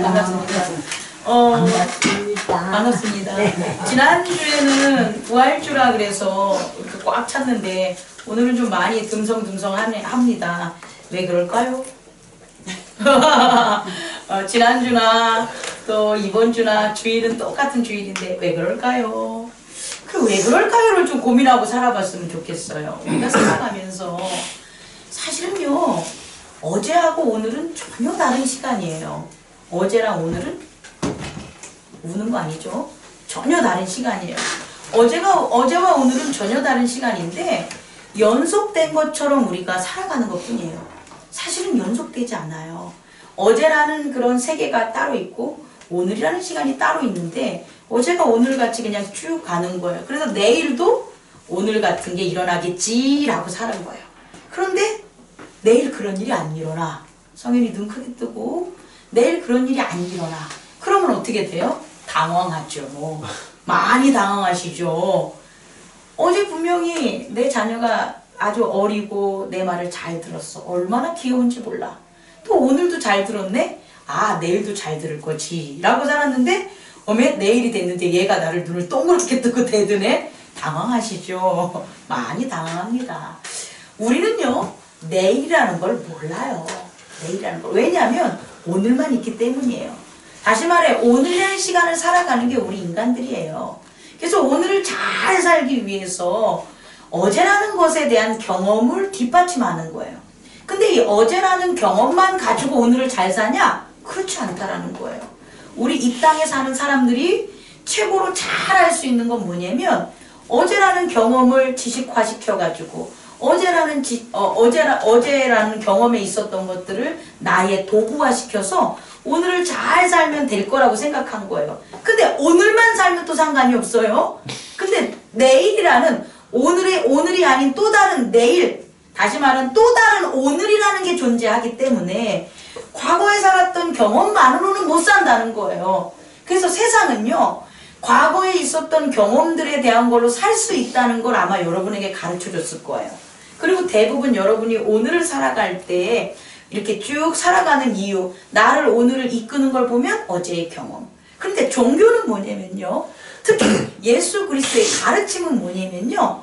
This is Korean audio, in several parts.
반갑습니다. 반갑습니다. 반갑습니다. 네. 지난주에는 부활주라 그래서 이렇게 꽉 찼는데 오늘은 좀 많이 듬성듬성합니다. 왜 그럴까요? 지난주나 또 이번주나 주일은 똑같은 주일인데 왜 그럴까요? 그 왜 그럴까요를 좀 고민하고 살아봤으면 좋겠어요. 우리가 살아가면서 사실은요, 어제하고 오늘은 전혀 다른 시간이에요. 어제랑 오늘은 우는 거 아니죠? 전혀 다른 시간이에요. 어제와 오늘은 전혀 다른 시간인데 연속된 것처럼 우리가 살아가는 것 뿐이에요. 사실은 연속되지 않아요. 어제라는 그런 세계가 따로 있고 오늘이라는 시간이 따로 있는데 어제가 오늘같이 그냥 쭉 가는 거예요. 그래서 내일도 오늘 같은 게 일어나겠지라고 사는 거예요. 그런데 내일 그런 일이 안 일어나. 성현이 눈 크게 뜨고 내일 그런 일이 안 일어나. 그러면 어떻게 돼요? 당황하죠. 많이 당황하시죠. 어제 분명히 내 자녀가 아주 어리고 내 말을 잘 들었어. 얼마나 귀여운지 몰라. 또 오늘도 잘 들었네? 아, 내일도 잘 들을 거지. 라고 살았는데 어메 내일이 됐는데 얘가 나를 눈을 동그랗게 뜨고 대드네? 당황하시죠. 많이 당황합니다. 우리는요, 내일이라는 걸 몰라요. 내일이라는 걸. 왜냐하면 오늘만 있기 때문이에요. 다시 말해 오늘의 시간을 살아가는 게 우리 인간들이에요. 그래서 오늘을 잘 살기 위해서 어제라는 것에 대한 경험을 뒷받침하는 거예요. 근데 이 어제라는 경험만 가지고 오늘을 잘 사냐? 그렇지 않다라는 거예요. 우리 이 땅에 사는 사람들이 최고로 잘 할 수 있는 건 뭐냐면 어제라는 경험을 지식화시켜가지고 어제라는 경험에 있었던 것들을 나의 도구화시켜서 오늘을 잘 살면 될 거라고 생각한 거예요. 근데 오늘만 살면 또 상관이 없어요. 근데 내일이라는 오늘이 아닌 또 다른 내일, 다시 말하면 또 다른 오늘이라는 게 존재하기 때문에 과거에 살았던 경험만으로는 못 산다는 거예요. 그래서 세상은요, 과거에 있었던 경험들에 대한 걸로 살 수 있다는 걸 아마 여러분에게 가르쳐 줬을 거예요. 그리고 대부분 여러분이 오늘을 살아갈 때 이렇게 쭉 살아가는 이유, 나를 오늘을 이끄는 걸 보면 어제의 경험. 그런데 종교는 뭐냐면요, 특히 예수 그리스도의 가르침은 뭐냐면요,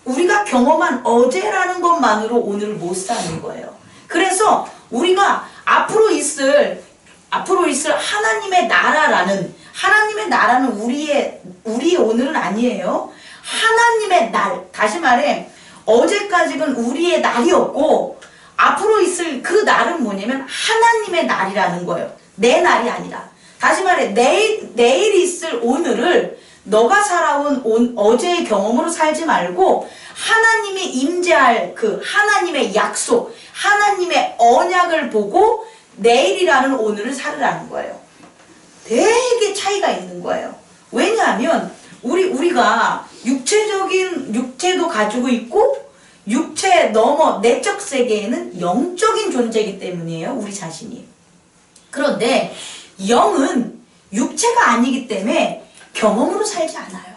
우리가 경험한 어제라는 것만으로 오늘을 못 사는 거예요. 그래서 우리가 앞으로 있을 하나님의 나라는 우리의 오늘은 아니에요. 하나님의 날, 다시 말해 어제까지는 우리의 날이었고 앞으로 있을 그 날은 뭐냐면 하나님의 날이라는 거예요. 내 날이 아니라. 다시 말해 내일 있을 오늘을 너가 살아온 어제의 경험으로 살지 말고 하나님이 임재할 그 하나님의 약속, 하나님의 언약을 보고 내일이라는 오늘을 살으라는 거예요. 되게 차이가 있는 거예요. 왜냐하면 우리가 육체도 가지고 있고 육체 넘어 내적 세계에는 영적인 존재이기 때문이에요. 우리 자신이. 그런데 영은 육체가 아니기 때문에 경험으로 살지 않아요.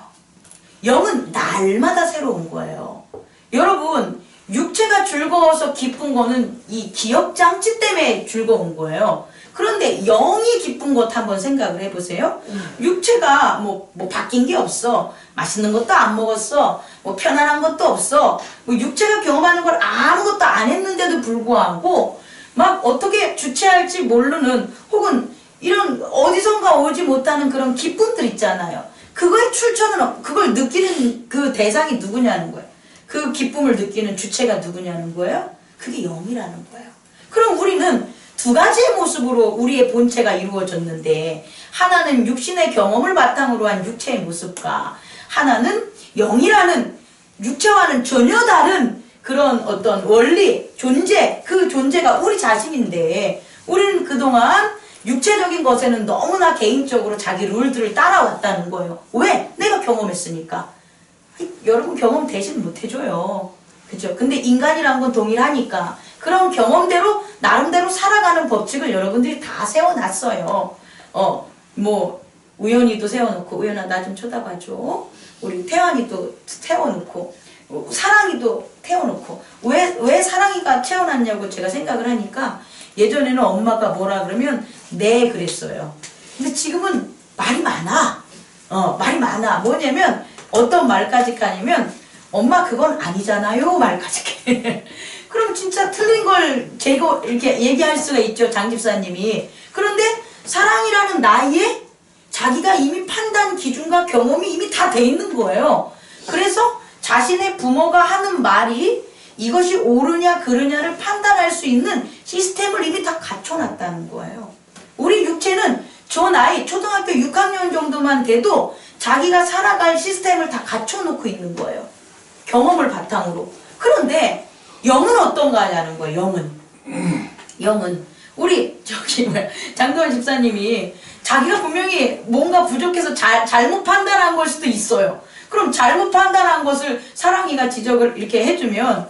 영은 날마다 새로운 거예요. 여러분, 육체가 즐거워서 기쁜 거는 이 기억장치 때문에 즐거운 거예요. 그런데 영이 기쁜 것 한번 생각을 해보세요. 육체가 뭐 바뀐 게 없어. 맛있는 것도 안 먹었어. 뭐 편안한 것도 없어. 뭐 육체가 경험하는 걸 아무것도 안 했는데도 불구하고 막 어떻게 주체할지 모르는 혹은 이런 어디선가 오지 못하는 그런 기쁨들 있잖아요. 그거의 출처는 그걸 느끼는 그 대상이 누구냐는 거예요. 그 기쁨을 느끼는 주체가 누구냐는 거예요. 그게 영이라는 거예요. 그럼 우리는 두 가지의 모습으로 우리의 본체가 이루어졌는데 하나는 육신의 경험을 바탕으로 한 육체의 모습과 하나는 영이라는 육체와는 전혀 다른 그런 어떤 원리, 존재, 그 존재가 우리 자신인데 우리는 그동안 육체적인 것에는 너무나 개인적으로 자기 룰들을 따라왔다는 거예요. 왜? 내가 경험했으니까. 여러분 경험 대신 못 해줘요. 그죠? 근데 인간이란 건 동일하니까 그런 경험대로 나름대로 살아가는 법칙을 여러분들이 다 세워놨어요. 뭐 우연히도 세워놓고 우연아 나 좀 쳐다봐줘. 우리 태환이도 세워놓고 사랑이도 태워놓고 왜 사랑이가 태어났냐고 제가 생각을 하니까 예전에는 엄마가 뭐라 그러면 네 그랬어요. 근데 지금은 말이 많아. 말이 많아. 뭐냐면 어떤 말까지 가냐면 엄마 그건 아니잖아요 말까지 해. 그럼 진짜 틀린 걸 제거 이렇게 얘기할 수가 있죠, 장 집사님이. 그런데 사랑이라는 나이에 자기가 이미 판단 기준과 경험이 이미 다 돼 있는 거예요. 그래서 자신의 부모가 하는 말이 이것이 옳으냐 그르냐를 판단할 수 있는 시스템을 이미 다 갖춰놨다는 거예요. 우리 육체는 저 나이 초등학교 6학년 정도만 돼도 자기가 살아갈 시스템을 다 갖춰놓고 있는 거예요. 경험을 바탕으로. 그런데 영은 어떤가 하냐는 거예요. 영은 우리 장도연 집사님이 자기가 분명히 뭔가 부족해서 잘못 판단한 걸 수도 있어요. 그럼 잘못 판단한 것을 사랑이가 지적을 이렇게 해주면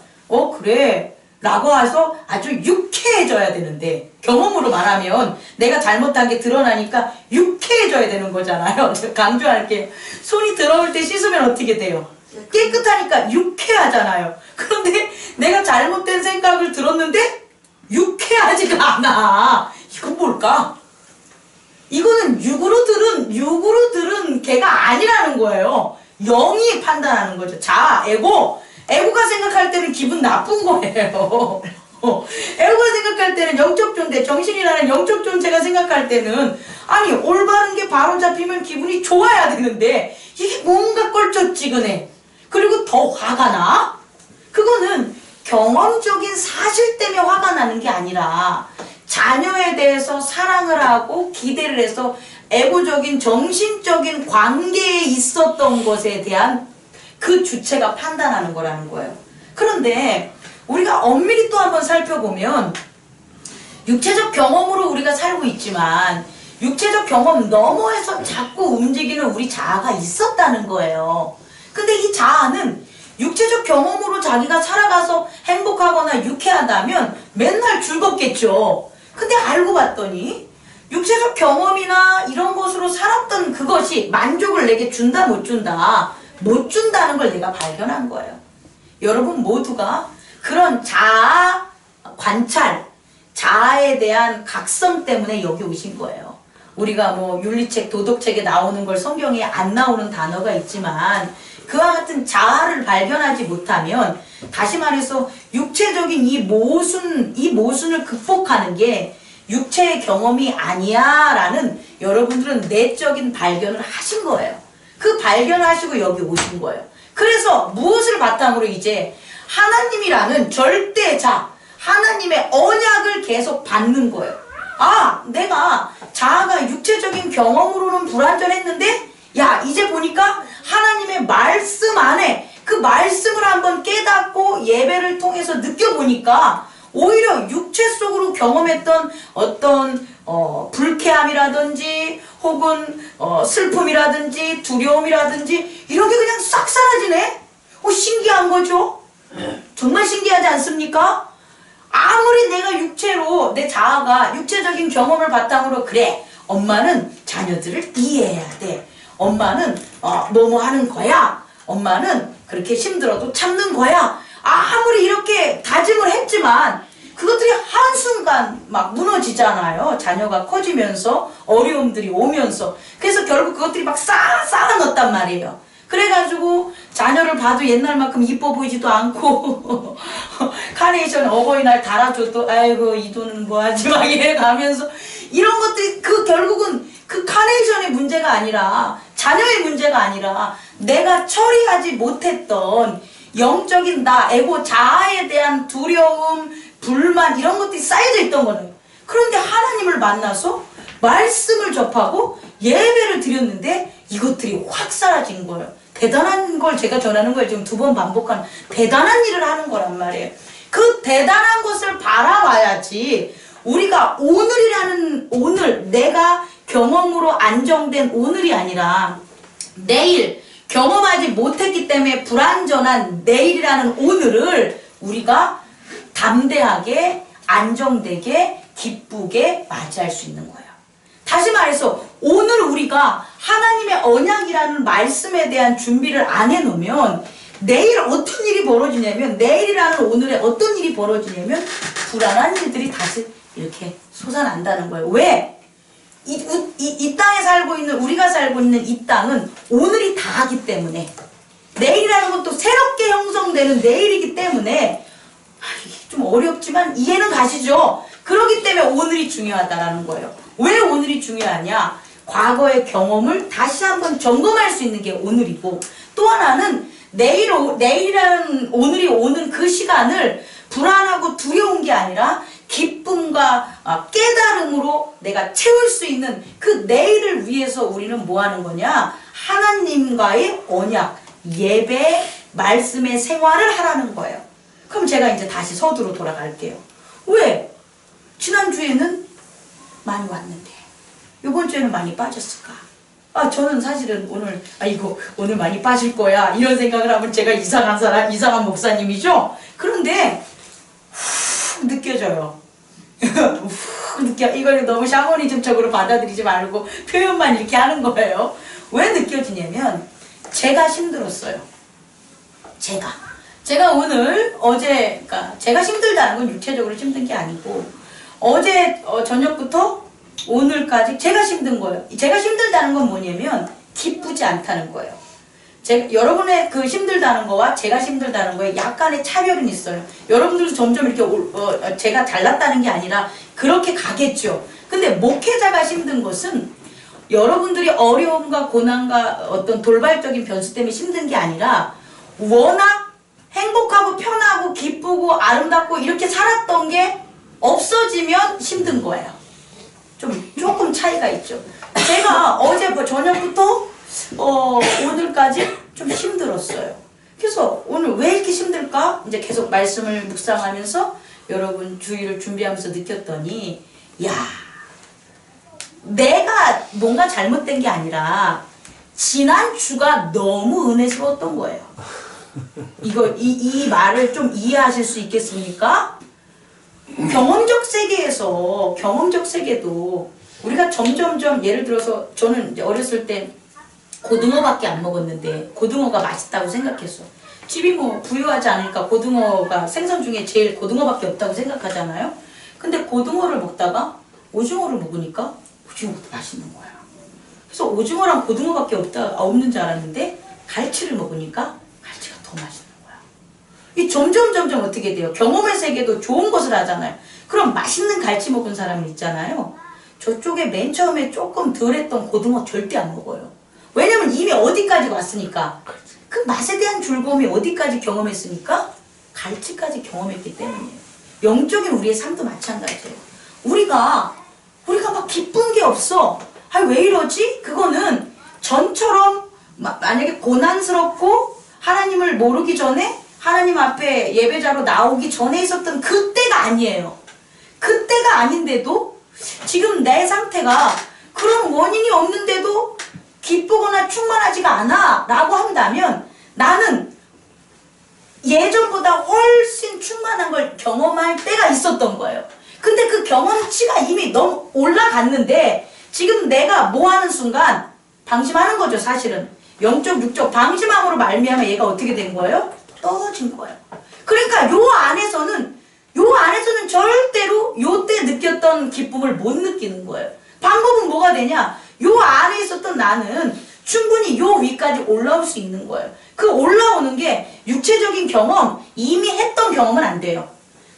그래 라고 해서 아주 유쾌해져야 되는데, 경험으로 말하면 내가 잘못한 게 드러나니까 유쾌해져야 되는 거잖아요. 강조할게요. 손이 더러울 때 씻으면 어떻게 돼요? 깨끗하니까 유쾌하잖아요. 그런데 내가 잘못된 생각을 들었는데 유쾌하지가 않아. 이건 뭘까? 이거는 육으로 들은 걔가 아니라는 거예요. 영이 판단하는 거죠. 에고가 생각할 때는 기분 나쁜 거예요. 에고가 생각할 때는 영적 존재, 정신이라는 영적 존재가 생각할 때는 아니 올바른 게 바로 잡히면 기분이 좋아야 되는데 이게 뭔가 껄쩍지근해. 그리고 더 화가 나? 그거는 경험적인 사실 때문에 화가 나는 게 아니라 자녀에 대해서 사랑을 하고 기대를 해서 에고적인 정신적인 관계에 있었던 것에 대한 그 주체가 판단하는 거라는 거예요. 그런데 우리가 엄밀히 또 한번 살펴보면 육체적 경험으로 우리가 살고 있지만 육체적 경험 너머에서 자꾸 움직이는 우리 자아가 있었다는 거예요. 근데 이 자아는 육체적 경험으로 자기가 살아가서 행복하거나 유쾌하다면 맨날 즐겁겠죠. 근데 알고 봤더니 육체적 경험이나 이런 것으로 살았던 그것이 만족을 내게 준다 못 준다? 못 준다는 걸 내가 발견한 거예요. 여러분 모두가 그런 자아 관찰, 자아에 대한 각성 때문에 여기 오신 거예요. 우리가 뭐 윤리책, 도덕책에 나오는 걸 성경에 안 나오는 단어가 있지만 그와 같은 자아를 발견하지 못하면, 다시 말해서 육체적인 이 모순을 극복하는 게 육체의 경험이 아니야 라는 여러분들은 내적인 발견을 하신 거예요. 그 발견하시고 여기 오신 거예요. 그래서 무엇을 바탕으로 이제 하나님이라는 절대자, 하나님의 언약을 계속 받는 거예요. 내가 자아가 육체적인 경험으로는 불완전했는데 야 이제 보니까 하나님의 말씀 안에 그 말씀을 한번 깨닫고 예배를 통해서 느껴보니까 오히려 육체 속으로 경험했던 어떤 불쾌함이라든지 혹은 슬픔이라든지 두려움이라든지 이런 게 그냥 싹 사라지네? 신기한 거죠? 정말 신기하지 않습니까? 아무리 내가 육체로 내 자아가 육체적인 경험을 바탕으로 그래 엄마는 자녀들을 이해해야 돼, 엄마는 뭐뭐 하는 거야, 엄마는 그렇게 힘들어도 참는 거야, 아무리 이렇게 다짐을 했지만 그것들이 한순간 막 무너지잖아요. 자녀가 커지면서 어려움들이 오면서. 그래서 결국 그것들이 막 쌓아 넣었단 말이에요. 그래가지고 자녀를 봐도 옛날만큼 이뻐 보이지도 않고 카네이션 어버이날 달아줘도 아이고 이 돈은 뭐하지 막 이래가면서 이런 것들이 결국은 그 카네이션의 문제가 아니라 자녀의 문제가 아니라 내가 처리하지 못했던 영적인 나, 에고, 자아에 대한 두려움, 불만 이런 것들이 쌓여져 있던 거예요. 그런데 하나님을 만나서 말씀을 접하고 예배를 드렸는데 이것들이 확 사라진 거예요. 대단한 걸 제가 전하는 거예요. 지금 2번 반복하는 대단한 일을 하는 거란 말이에요. 그 대단한 것을 바라봐야지 우리가 오늘 내가 경험으로 안정된 오늘이 아니라 내일 경험하지 못했기 때문에 불완전한 내일이라는 오늘을 우리가 담대하게 안정되게 기쁘게 맞이할 수 있는 거예요. 다시 말해서 오늘 우리가 하나님의 언약이라는 말씀에 대한 준비를 안 해놓으면 내일 어떤 일이 벌어지냐면 내일이라는 오늘에 어떤 일이 벌어지냐면 불안한 일들이 다시 이렇게 솟아난다는 거예요. 왜? 이 땅에 살고 있는, 우리가 살고 있는 이 땅은 오늘이 다하기 때문에, 내일이라는 건 또 새롭게 형성되는 내일이기 때문에, 좀 어렵지만 이해는 가시죠? 그렇기 때문에 오늘이 중요하다라는 거예요. 왜 오늘이 중요하냐? 과거의 경험을 다시 한번 점검할 수 있는 게 오늘이고, 또 하나는 내일이라는 오늘이 오는 그 시간을 불안하고 두려운 게 아니라 기쁨과 깨달음으로 내가 채울 수 있는 그 내일을 위해서 우리는 뭐 하는 거냐? 하나님과의 언약, 예배, 말씀의 생활을 하라는 거예요. 그럼 제가 이제 다시 서두로 돌아갈게요. 왜? 지난주에는 많이 왔는데 이번 주에는 많이 빠졌을까? 저는 사실은 오늘 많이 빠질 거야 이런 생각을 하면 제가 이상한 목사님이죠? 그런데 훅 느껴져요. 훅 느껴. 이걸 너무 샤머니즘적으로 받아들이지 말고 표현만 이렇게 하는 거예요. 왜 느껴지냐면 제가 힘들었어요. 제가 그러니까 제가 힘들다는 건 육체적으로 힘든 게 아니고 어제 저녁부터 오늘까지 제가 힘든 거예요. 제가 힘들다는 건 뭐냐면 기쁘지 않다는 거예요. 여러분의 그 힘들다는 거와 제가 힘들다는 거에 약간의 차별은 있어요. 여러분들도 점점 이렇게 제가 달랐다는 게 아니라 그렇게 가겠죠. 근데 목회자가 힘든 것은 여러분들이 어려움과 고난과 어떤 돌발적인 변수 때문에 힘든 게 아니라 워낙 행복하고 편하고 기쁘고 아름답고 이렇게 살았던 게 없어지면 힘든 거예요. 조금 차이가 있죠. 제가 어제 저녁부터 오늘까지 좀 힘들었어요. 그래서 오늘 왜 이렇게 힘들까? 이제 계속 말씀을 묵상하면서 여러분 주의를 준비하면서 느꼈더니 내가 뭔가 잘못된 게 아니라 지난주가 너무 은혜스러웠던 거예요. 이 말을 좀 이해하실 수 있겠습니까? 경험적 세계도 우리가 점점점 예를 들어서 저는 이제 어렸을 때 고등어밖에 안 먹었는데 고등어가 맛있다고 생각했어. 집이 뭐 부유하지 않으니까 고등어가 생선 중에 제일 고등어밖에 없다고 생각하잖아요. 근데 고등어를 먹다가 오징어를 먹으니까 오징어가 맛있는 거야. 그래서 오징어랑 고등어밖에 없는 줄 알았는데 갈치를 먹으니까 갈치가 더 맛있는 거야. 이 점점 어떻게 돼요? 경험의 세계도 좋은 것을 하잖아요. 그럼 맛있는 갈치 먹은 사람이 있잖아요. 저쪽에 맨 처음에 조금 덜했던 고등어 절대 안 먹어요. 왜냐면 이미 어디까지 왔으니까. 그 맛에 대한 즐거움이 어디까지 경험했으니까? 갈치까지 경험했기 때문이에요. 영적인 우리의 삶도 마찬가지예요. 우리가 막 기쁜 게 없어. 왜 이러지? 그거는 전처럼 만약에 고난스럽고 하나님을 모르기 전에 하나님 앞에 예배자로 나오기 전에 있었던 그때가 아니에요. 그때가 아닌데도 지금 내 상태가 그런 원인이 없는데도 기쁘거나 충만하지가 않아 라고 한다면 나는 예전보다 훨씬 충만한 걸 경험할 때가 있었던 거예요. 근데 그 경험치가 이미 너무 올라갔는데 지금 내가 뭐 하는 순간 방심하는 거죠. 사실은 영적 육적 방심함으로 말미암아 얘가 어떻게 된 거예요? 떨어진 거예요. 그러니까 요 안에서는 절대로 요때 느꼈던 기쁨을 못 느끼는 거예요. 방법은 뭐가 되냐? 요 안에 있었던 나는 충분히 요 위까지 올라올 수 있는 거예요. 그 올라오는 게 육체적인 경험, 이미 했던 경험은 안 돼요.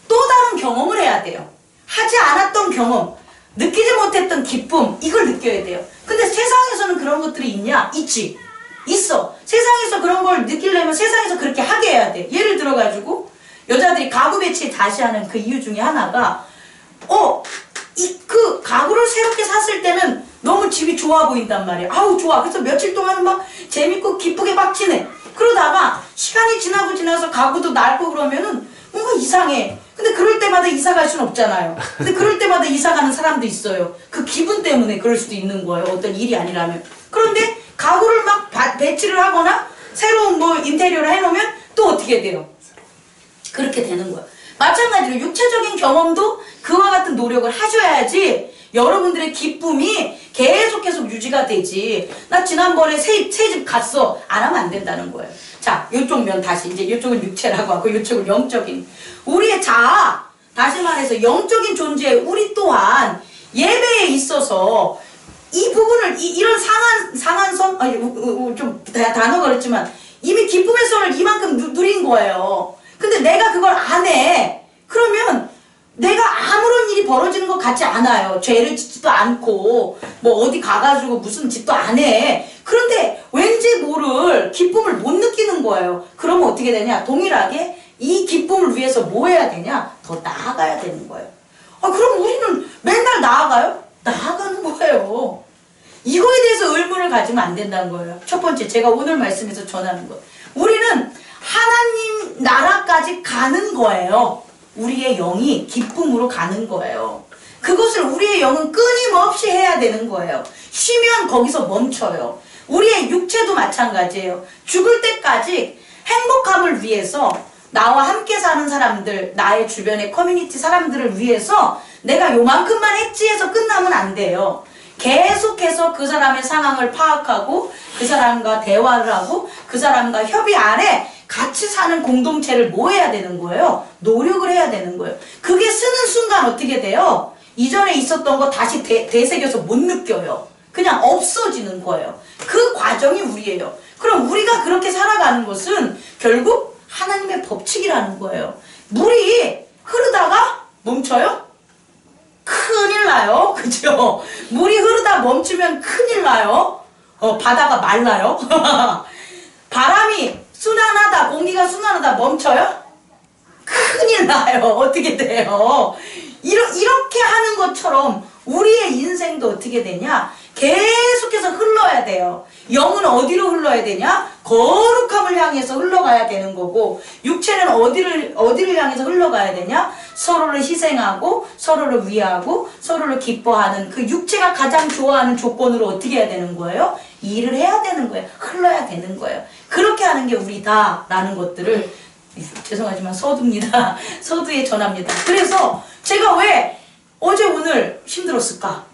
또 다른 경험을 해야 돼요. 하지 않았던 경험, 느끼지 못했던 기쁨, 이걸 느껴야 돼요. 근데 세상에서는 그런 것들이 있냐? 있지. 있어. 세상에서 그런 걸 느끼려면 세상에서 그렇게 하게 해야 돼. 예를 들어가지고 여자들이 가구 배치 다시 하는 그 이유 중에 하나가 그 가구를 새롭게 샀을 때는 너무 집이 좋아 보인단 말이야. 아우 좋아. 그래서 며칠 동안은 막 재밌고 기쁘게 막 지내. 그러다가 시간이 지나서 가구도 낡고 그러면은 뭔가 이상해. 근데 그럴 때마다 이사 갈 수는 없잖아요. 근데 그럴 때마다 이사 가는 사람도 있어요. 그 기분 때문에 그럴 수도 있는 거예요. 어떤 일이 아니라면. 그런데 가구를 막 배치를 하거나 새로운 뭐 인테리어를 해놓으면 또 어떻게 돼요? 그렇게 되는 거예요. 마찬가지로 육체적인 경험도 그와 같은 노력을 하셔야지 여러분들의 기쁨이 계속 유지가 되지. 나 지난번에 새 집 갔어. 안 하면 안 된다는 거예요. 자, 이쪽 면 다시 이제 이쪽은 육체라고 하고 이쪽은 영적인 우리의 자아 다시 말해서 영적인 존재 우리 또한 예배에 있어서 이 부분을 이런 상한선 아니 좀 단어가 그렇지만 이미 기쁨의 선을 이만큼 누린 거예요. 근데 내가 그걸 안 해. 그러면 내가 아무런 일이 벌어지는 것 같지 않아요. 죄를 짓지도 않고 뭐 어디 가가지고 무슨 짓도 안 해. 그런데 왠지 모를 기쁨을 못 느끼는 거예요. 그러면 어떻게 되냐? 동일하게 이 기쁨을 위해서 뭐 해야 되냐? 더 나아가야 되는 거예요. 그럼 우리는 맨날 나아가요? 나아가는 거예요. 이거에 대해서 의문을 가지면 안 된다는 거예요. 첫 번째, 제가 오늘 말씀에서 전하는 것. 우리는 하나님 나라까지 가는 거예요. 우리의 영이 기쁨으로 가는 거예요. 그것을 우리의 영은 끊임없이 해야 되는 거예요. 쉬면 거기서 멈춰요. 우리의 육체도 마찬가지예요. 죽을 때까지 행복함을 위해서 나와 함께 사는 사람들, 나의 주변의 커뮤니티 사람들을 위해서 내가 요만큼만 했지 해서 끝나면 안 돼요. 계속해서 그 사람의 상황을 파악하고 그 사람과 대화를 하고 그 사람과 협의 아래 같이 사는 공동체를 뭐 해야 되는 거예요? 노력을 해야 되는 거예요. 그게 쓰는 순간 어떻게 돼요? 이전에 있었던 거 다시 되새겨서 못 느껴요. 그냥 없어지는 거예요. 그 과정이 우리예요. 그럼 우리가 그렇게 살아가는 것은 결국 하나님의 법칙이라는 거예요. 물이 흐르다가 멈춰요? 큰일 나요. 그죠? 물이 흐르다 멈추면 큰일 나요. 바다가 말라요. 바람이 순환하다, 공기가 순환하다 멈춰요? 큰일 나요. 어떻게 돼요? 이렇게 하는 것처럼 우리의 인생도 어떻게 되냐? 계속해서 흘러야 돼요. 영은 어디로 흘러야 되냐? 거룩함을 향해서 흘러가야 되는 거고, 육체는 어디를 향해서 흘러가야 되냐? 서로를 희생하고, 서로를 위하고, 서로를 기뻐하는 그 육체가 가장 좋아하는 조건으로 어떻게 해야 되는 거예요? 일을 해야 되는 거예요. 흘러야 되는 거예요. 그렇게 하는 게 우리다라는 것들을, 죄송하지만 서두입니다. 서두에 전합니다. 그래서 제가 왜 어제 오늘 힘들었을까?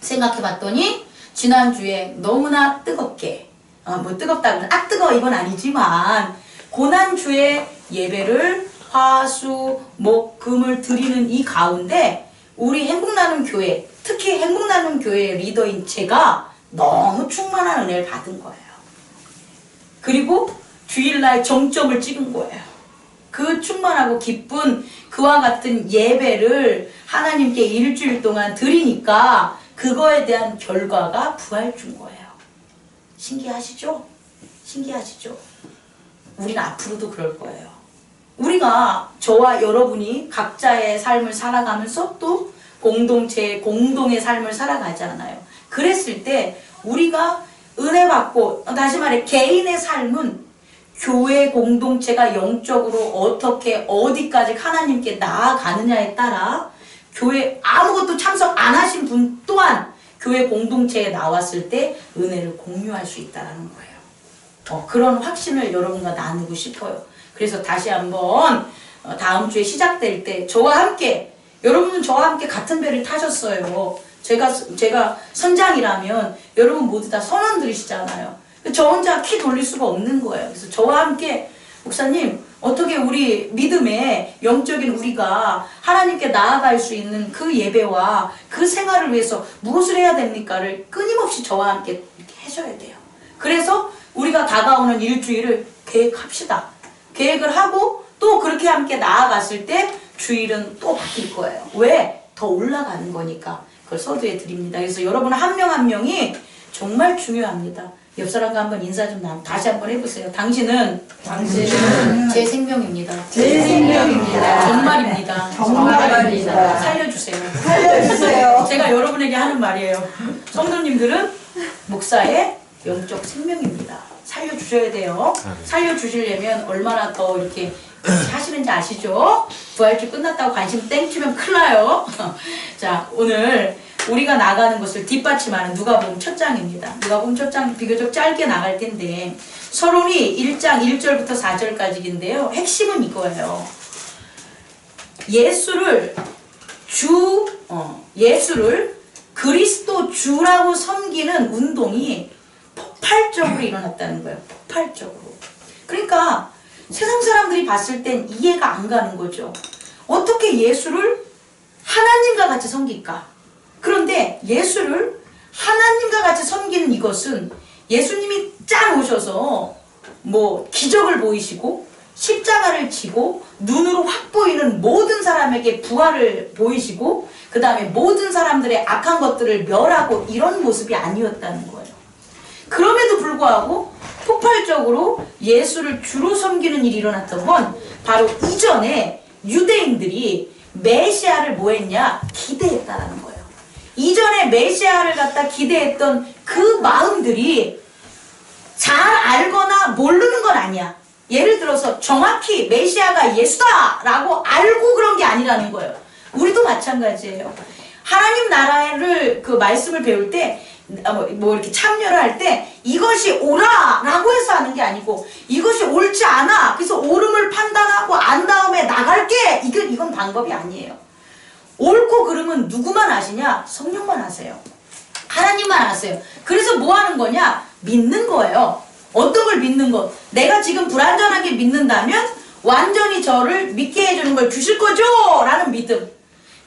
생각해봤더니 지난주에 너무나 뜨겁게 뭐 뜨겁다고는 뜨거워 이건 아니지만 고난주에 예배를 화, 수, 목, 금을 드리는 이 가운데 우리 행복나눔 교회, 특히 행복나눔 교회의 리더인 제가 너무 충만한 은혜를 받은 거예요. 그리고 주일날 정점을 찍은 거예요. 그 충만하고 기쁜 그와 같은 예배를 하나님께 일주일 동안 드리니까 그거에 대한 결과가 부활 준 거예요. 신기하시죠? 신기하시죠? 우리는 앞으로도 그럴 거예요. 우리가 저와 여러분이 각자의 삶을 살아가면서 또 공동의 삶을 살아가잖아요. 그랬을 때 우리가 은혜 받고, 다시 말해 개인의 삶은 교회 공동체가 영적으로 어떻게 어디까지 하나님께 나아가느냐에 따라 교회 아무것도 참석 안 하신 분 또한 교회 공동체에 나왔을 때 은혜를 공유할 수 있다는 거예요. 그런 확신을 여러분과 나누고 싶어요. 그래서 다시 한번 다음 주에 시작될 때 저와 함께, 여러분은 저와 함께 같은 배를 타셨어요. 제가 선장이라면 여러분 모두 다 선원 들으시잖아요. 저 혼자 키 돌릴 수가 없는 거예요. 그래서 저와 함께 목사님 어떻게 우리 믿음의 영적인 우리가 하나님께 나아갈 수 있는 그 예배와 그 생활을 위해서 무엇을 해야 됩니까를 끊임없이 저와 함께 이렇게 해줘야 돼요. 그래서 우리가 다가오는 일주일을 계획합시다. 계획을 하고 또 그렇게 함께 나아갔을 때 주일은 또 바뀔 거예요. 왜? 더 올라가는 거니까. 그걸 서두에 드립니다. 그래서 여러분 한 명 한 명이 정말 중요합니다. 옆 사람과 한번 인사 좀 다시 한번 해보세요. 당신은 제 생명입니다. 제 생명입니다. 정말입니다. 정말입니다. 살려주세요. 살려주세요. 제가 여러분에게 하는 말이에요. 성도님들은 목사의 영적 생명입니다. 살려주셔야 돼요. 살려주시려면 얼마나 더 이렇게 하시는지 아시죠? 부활주 끝났다고 관심 땡치면 큰일 나요. 자, 오늘 우리가 나가는 것을 뒷받침하는 누가복음 첫 장입니다. 누가복음 첫 장 비교적 짧게 나갈 텐데 서론이 1장 1절부터 4절까지인데요. 핵심은 이거예요. 예수를 그리스도 주라고 섬기는 운동이 폭발적으로 일어났다는 거예요. 폭발적으로. 그러니까 세상 사람들이 봤을 땐 이해가 안 가는 거죠. 어떻게 예수를 하나님과 같이 섬길까? 그런데 예수를 하나님과 같이 섬기는 이것은 예수님이 짠 오셔서 뭐 기적을 보이시고 십자가를 지고 눈으로 확 보이는 모든 사람에게 부활을 보이시고 그 다음에 모든 사람들의 악한 것들을 멸하고 이런 모습이 아니었다는 거예요. 그럼에도 불구하고 폭발적으로 예수를 주로 섬기는 일이 일어났던 건 바로 이전에 유대인들이 메시아를 뭐 했냐? 기대했다라는 거예요. 이전에 메시아를 갖다 기대했던 그 마음들이 잘 알거나 모르는 건 아니야. 예를 들어서 정확히 메시아가 예수다라고 알고 그런 게 아니라는 거예요. 우리도 마찬가지예요. 하나님 나라를 그 말씀을 배울 때 뭐 이렇게 참여를 할 때 이것이 옳아라고 해서 하는 게 아니고 이것이 옳지 않아. 그래서 옳음을 판단하고 안 다음에 나갈게. 이건 방법이 아니에요. 옳고 그름은 누구만 아시냐? 성령만 아세요. 하나님만 아세요. 그래서 뭐 하는 거냐? 믿는 거예요. 어떤 걸 믿는 것? 내가 지금 불완전하게 믿는다면 완전히 저를 믿게 해주는 걸 주실 거죠? 라는 믿음.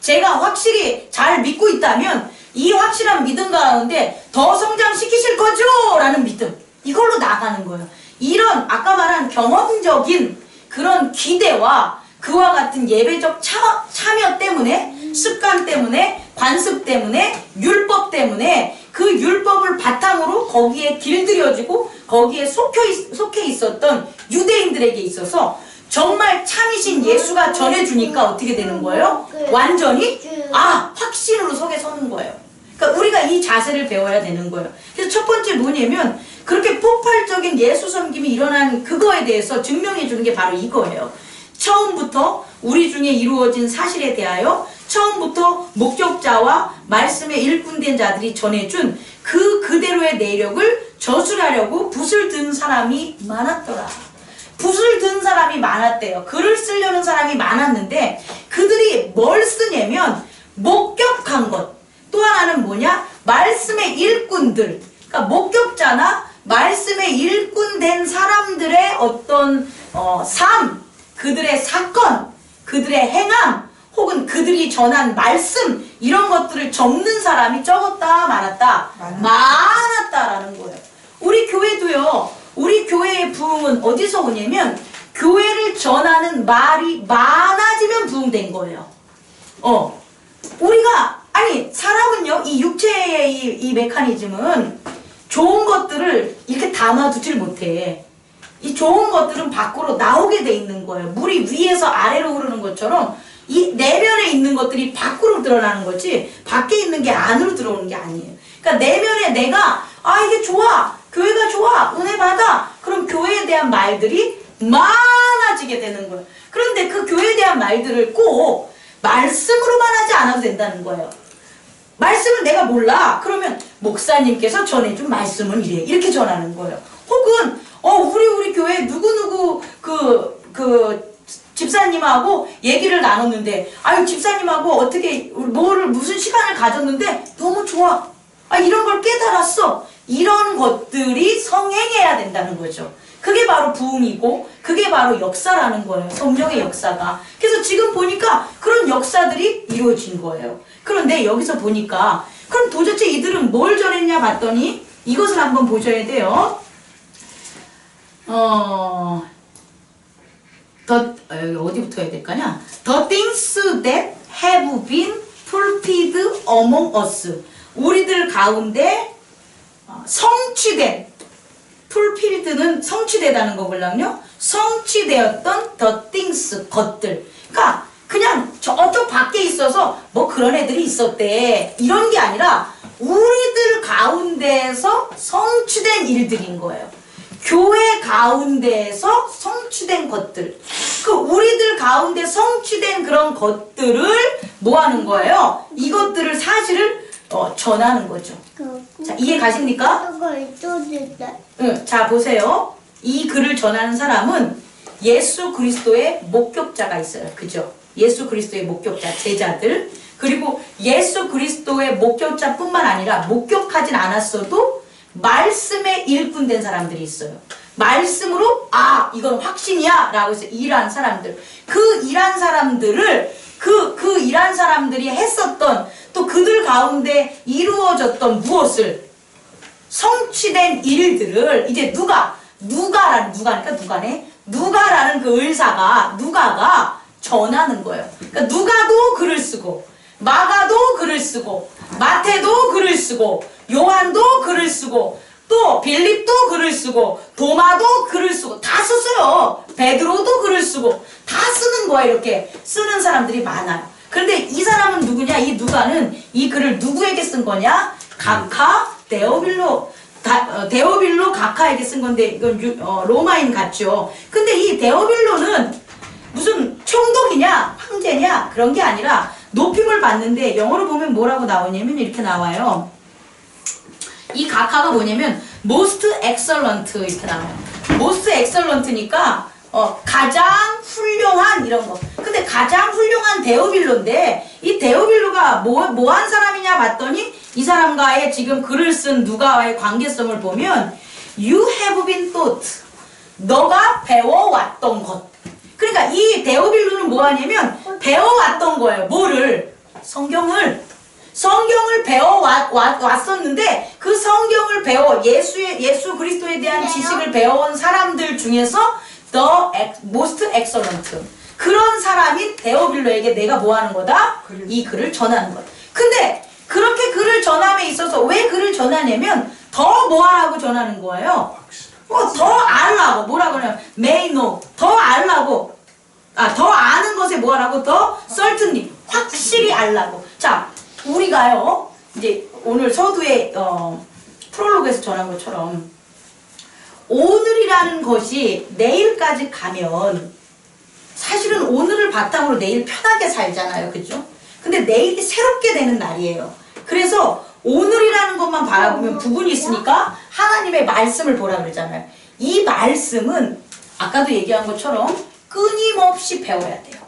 제가 확실히 잘 믿고 있다면 이 확실한 믿음 가운데 더 성장시키실 거죠? 라는 믿음. 이걸로 나가는 거예요. 이런 아까 말한 경험적인 그런 기대와 그와 같은 예배적 참여 때문에 습관 때문에 관습 때문에 율법 때문에 그 율법을 바탕으로 거기에 길들여지고 거기에 속해 있었던 유대인들에게 있어서 정말 참이신 예수가 전해주니까 어떻게 되는 거예요? 완전히 확신으로 속에 서는 거예요. 그러니까 우리가 이 자세를 배워야 되는 거예요. 그래서 첫 번째 뭐냐면 그렇게 폭발적인 예수 섬김이 일어난 그거에 대해서 증명해 주는 게 바로 이거예요. 처음부터 우리 중에 이루어진 사실에 대하여 처음부터 목격자와 말씀에 일꾼된 자들이 전해준 그대로의 내력을 저술하려고 붓을 든 사람이 많았더라. 붓을 든 사람이 많았대요. 글을 쓰려는 사람이 많았는데 그들이 뭘 쓰냐면 목격한 것. 또 하나는 뭐냐? 말씀의 일꾼들. 그러니까 목격자나 말씀의 일꾼된 사람들의 어떤 삶, 그들의 사건, 그들의 행함, 혹은 그들이 전한 말씀 이런 것들을 적는 사람이 적었다 말았다? 많았다라는 거예요. 우리 교회도요. 우리 교회의 부흥은 어디서 오냐면 교회를 전하는 말이 많아지면 부흥된 거예요. 우리가 사람은요 이 육체의 이 메커니즘은 좋은 것들을 이렇게 담아두질 못해. 이 좋은 것들은 밖으로 나오게 돼 있는 거예요. 물이 위에서 아래로 흐르는 것처럼 이 내면에 있는 것들이 밖으로 드러나는 거지 밖에 있는 게 안으로 들어오는 게 아니에요. 그러니까 내면에 내가 이게 좋아, 교회가 좋아, 은혜 받아. 그럼 교회에 대한 말들이 많아지게 되는 거예요. 그런데 그 교회에 대한 말들을 꼭 말씀으로만 하지 않아도 된다는 거예요. 말씀을 내가 몰라. 그러면 목사님께서 전해준 말씀은 이래. 이렇게 전하는 거예요. 혹은 우리 교회 누구누구 그 집사님하고 얘기를 나눴는데 집사님하고 어떻게 무슨 시간을 가졌는데 너무 좋아. 이런 걸 깨달았어. 이런 것들이 성행해야 된다는 거죠. 그게 바로 부흥이고 그게 바로 역사라는 거예요. 성령의 역사가. 그래서 지금 보니까 그런 역사들이 이루어진 거예요. 그런데 여기서 보니까 그럼 도대체 이들은 뭘 전했냐 봤더니 이것을 한번 보셔야 돼요. 어디부터 해야 될까냐? The things that have been fulfilled among us. 우리들 가운데 성취된, fulfilled는 성취되다는 거군요. 성취되었던 the things, 것들. 그러니까 그냥 저쪽 밖에 있어서 뭐 그런 애들이 있었대. 이런 게 아니라 우리들 가운데에서 성취된 일들인 거예요. 교회 가운데에서 성취된 것들. 그 우리들 가운데 성취된 그런 것들을 뭐 하는 거예요? 이것들을 사실을 전하는 거죠. 자, 이해 가십니까? 자, 보세요. 이 글을 전하는 사람은 예수 그리스도의 목격자가 있어요. 그죠? 예수 그리스도의 목격자, 제자들. 그리고 예수 그리스도의 목격자뿐만 아니라 목격하진 않았어도 말씀에 일꾼된 사람들이 있어요. 말씀으로 이건 확신이야 라고 해서 일한 사람들, 그 일한 사람들을 그 일한 사람들이 했었던, 또 그들 가운데 이루어졌던 무엇을, 성취된 일들을 이제 누가라는 그 의사가, 누가가 전하는 거예요. 그러니까 누가도 글을 쓰고, 마가도 글을 쓰고, 마태도 글을 쓰고, 요한도 글을 쓰고, 또 빌립도 글을 쓰고, 도마도 글을 쓰고, 다 썼어요. 베드로도 글을 쓰고, 다 쓰는 거예요. 이렇게 쓰는 사람들이 많아요. 그런데 이 사람은 누구냐? 이 누가는 이 글을 누구에게 쓴 거냐? 가카, 데오빌로 가카에게 쓴 건데, 이건 로마인 같죠. 근데 이 데오빌로는 무슨 총독이냐, 황제냐, 그런 게 아니라 높임을 받는데, 영어로 보면 뭐라고 나오냐면 이렇게 나와요. 이 가카가 뭐냐면 most excellent 이렇게 나와요. most excellent니까 가장 훌륭한 이런 거. 근데 가장 훌륭한 데오빌로인데, 이 데오빌로가 뭐 한 사람이냐 봤더니, 이 사람과의 지금 글을 쓴 누가와의 관계성을 보면 you have been taught, 너가 배워왔던 것. 그러니까 이 데오빌로는 뭐 하냐면 배워왔던 거예요. 뭐를? 성경을 배워왔었는데, 그 성경을 예수 그리스도에 대한 지식을 배워온 사람들 중에서 the most excellent, 그런 사람이 데오빌로에게 내가 뭐 하는 거다? 이 글을 전하는 거야. 근데 그렇게 글을 전함에 있어서 왜 글을 전하냐면 더 뭐 하라고 전하는 거예요? 더 알라고. 뭐라고 하냐면 may know, 더 알라고. 더 아는 것에 뭐 하라고? 더 certainly, 확실히 알라고. 자, 우리가요, 이제 오늘 서두에 프롤로그에서 전한 것처럼 오늘이라는 것이 내일까지 가면 사실은 오늘을 바탕으로 내일 편하게 살잖아요. 그죠? 근데 내일이 새롭게 되는 날이에요. 그래서 오늘이라는 것만 바라보면 부분이 있으니까 하나님의 말씀을 보라 그러잖아요. 이 말씀은 아까도 얘기한 것처럼 끊임없이 배워야 돼요.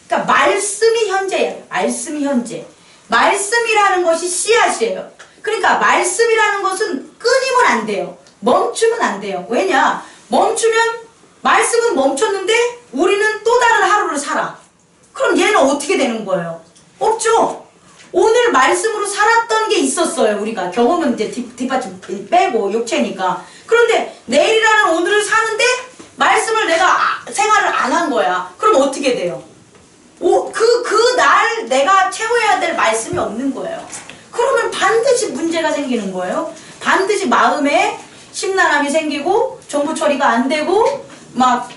그러니까 말씀이 현재예요. 말씀이 현재. 말씀이라는 것이 씨앗이에요. 그러니까 말씀이라는 것은 끊이면 안 돼요. 멈추면 안 돼요. 왜냐? 멈추면 말씀은 멈췄는데 우리는 또 다른 하루를 살아. 그럼 얘는 어떻게 되는 거예요? 없죠. 오늘 말씀으로 살았던 게 있었어요. 우리가 경험은 이제 뒷받침 빼고 육체니까. 그런데 내일이라는 오늘을 사는데 말씀을 내가 생활을 안 한 거야. 그럼 어떻게 돼요? 날 내가 채워야 될 말씀이 없는 거예요. 그러면 반드시 문제가 생기는 거예요. 반드시 마음에 심란함이 생기고 정보 처리가 안 되고 막